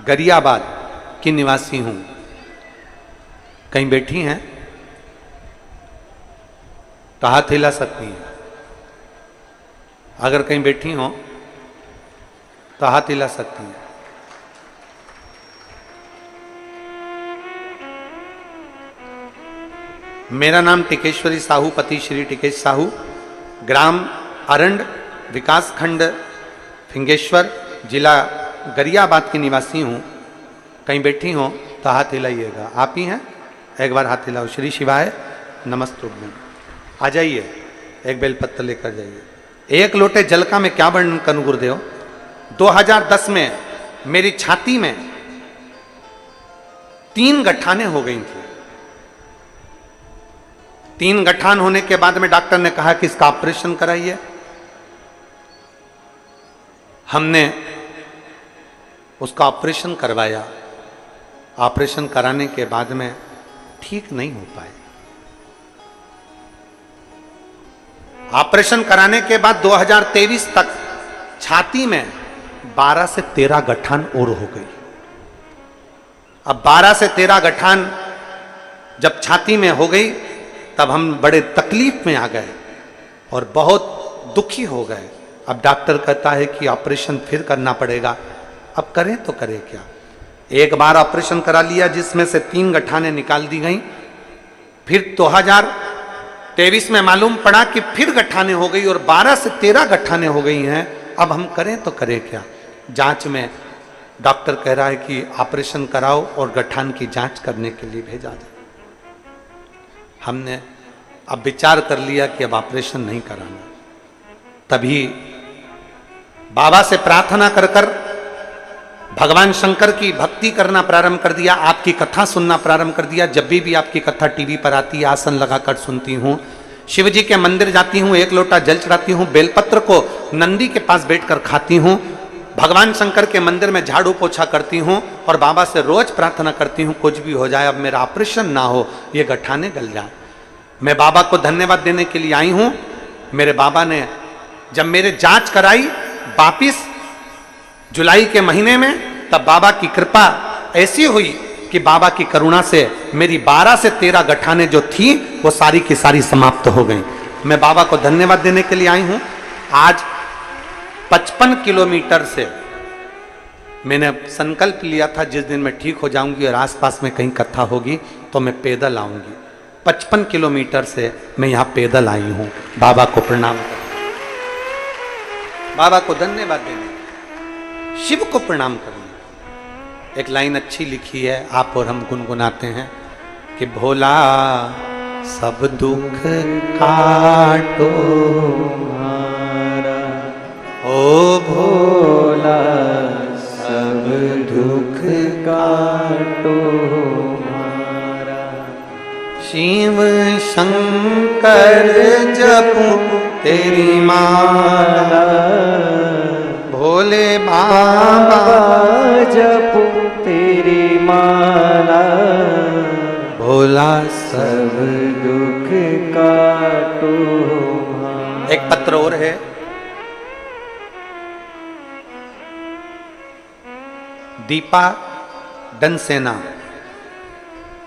गरियाबाद की निवासी हूं। कहीं बैठी हैं तो हाथ हिला सकती हैं, अगर कहीं बैठी हो तो हाथ हिला सकती हैं। मेरा नाम टिकेश्वरी साहू, पति श्री टिकेश साहू, ग्राम अरंड, विकास खंड फिंगेश्वर, जिला गरियाबाद की निवासी हूँ। कहीं बैठी हो तो हाथ हिलाइएगा। आप ही हैं? एक बार हाथ हिलाओ। श्री शिवाय नमस्तुभ्यं। आ जाइए, एक बेलपत्र लेकर जाइए। एक लोटे जल का मैं क्या वर्णन करूं गुरुदेव। 2010 में मेरी छाती में 3 गठानें हो गई थी। 3 गठान होने के बाद में डॉक्टर ने कहा कि इसका ऑपरेशन कराइए। हमने उसका ऑपरेशन करवाया। ऑपरेशन कराने के बाद में ठीक नहीं हो पाए। ऑपरेशन कराने के बाद 2023 तक छाती में 12 से 13 गठान और हो गई। अब 12 से 13 गठान जब छाती में हो गई तब हम बड़े तकलीफ में आ गए और बहुत दुखी हो गए। अब डॉक्टर कहता है कि ऑपरेशन फिर करना पड़ेगा। अब करें तो करें क्या। एक बार ऑपरेशन करा लिया जिसमें से 3 गठाने निकाल दी गई। फिर 2023 में मालूम पड़ा कि फिर गठाने हो गई और 12 से 13 गठाने हो गई हैं। अब हम करें तो करें क्या। जांच में डॉक्टर कह रहा है कि ऑपरेशन कराओ और गठान की जांच करने के लिए भेजा जाए। हमने अब विचार कर लिया कि अब ऑपरेशन नहीं कराना। तभी बाबा से प्रार्थना कर कर भगवान शंकर की भक्ति करना प्रारंभ कर दिया, आपकी कथा सुनना प्रारंभ कर दिया। जब भी आपकी कथा टीवी पर आती है आसन लगाकर सुनती हूँ, शिव जी के मंदिर जाती हूँ, 1 लोटा जल चढ़ाती हूँ, बेलपत्र को नंदी के पास बैठकर खाती हूँ, भगवान शंकर के मंदिर में झाड़ू पोछा करती हूँ और बाबा से रोज प्रार्थना करती हूँ कुछ भी हो जाए अब मेरा ऑपरेशन ना हो, ये गठाने गल जाए। मैं बाबा को धन्यवाद देने के लिए आई हूँ। मेरे बाबा ने जब मेरे जांच कराई वापिस जुलाई के महीने में, तब बाबा की कृपा ऐसी हुई कि बाबा की करुणा से मेरी 12 से 13 गठाने जो थी वो सारी की सारी समाप्त हो गई। मैं बाबा को धन्यवाद देने के लिए आई हूँ। आज 55 किलोमीटर से मैंने संकल्प लिया था जिस दिन मैं ठीक हो जाऊंगी और आसपास में कहीं कथा होगी तो मैं पैदल आऊंगी। 55 किलोमीटर से मैं यहाँ पैदल आई हूँ बाबा को प्रणाम करने, बाबा को धन्यवाद देने, शिव को प्रणाम करने। एक लाइन अच्छी लिखी है, आप और हम गुनगुनाते हैं कि भोला सब दुख काटो हमारा, ओ भोला सब दुख काटो हमारा, शिव शंकर जपू तेरी माला, भोले बाबा जपू तेरी माला, भोला सब दुख काटो हमारा। एक पत्र और है, दीपा डनसेना,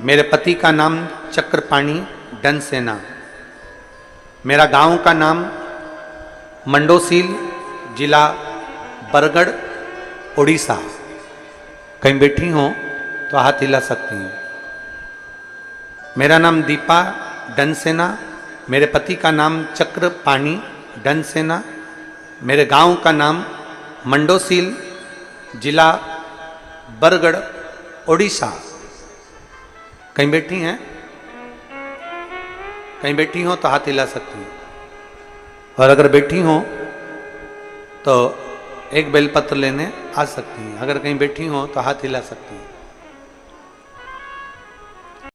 मेरे पति का नाम चक्रपाणी डनसेना, मेरा गांव का नाम मंडोसील, जिला बरगढ़, उड़ीसा। कहीं बैठी हो तो हाथ हिला सकती हैं। मेरा नाम दीपा डनसेना, मेरे पति का नाम चक्रपाणी डनसेना, मेरे गांव का नाम मंडोसील, जिला बरगढ़, उड़ीसा। कहीं बैठी हैं? कहीं बैठी हो तो हाथ हिला सकती हैं। और अगर बैठी हो तो एक बेलपत्र लेने आ सकती हैं। अगर कहीं बैठी हो तो हाथ हिला सकती हैं।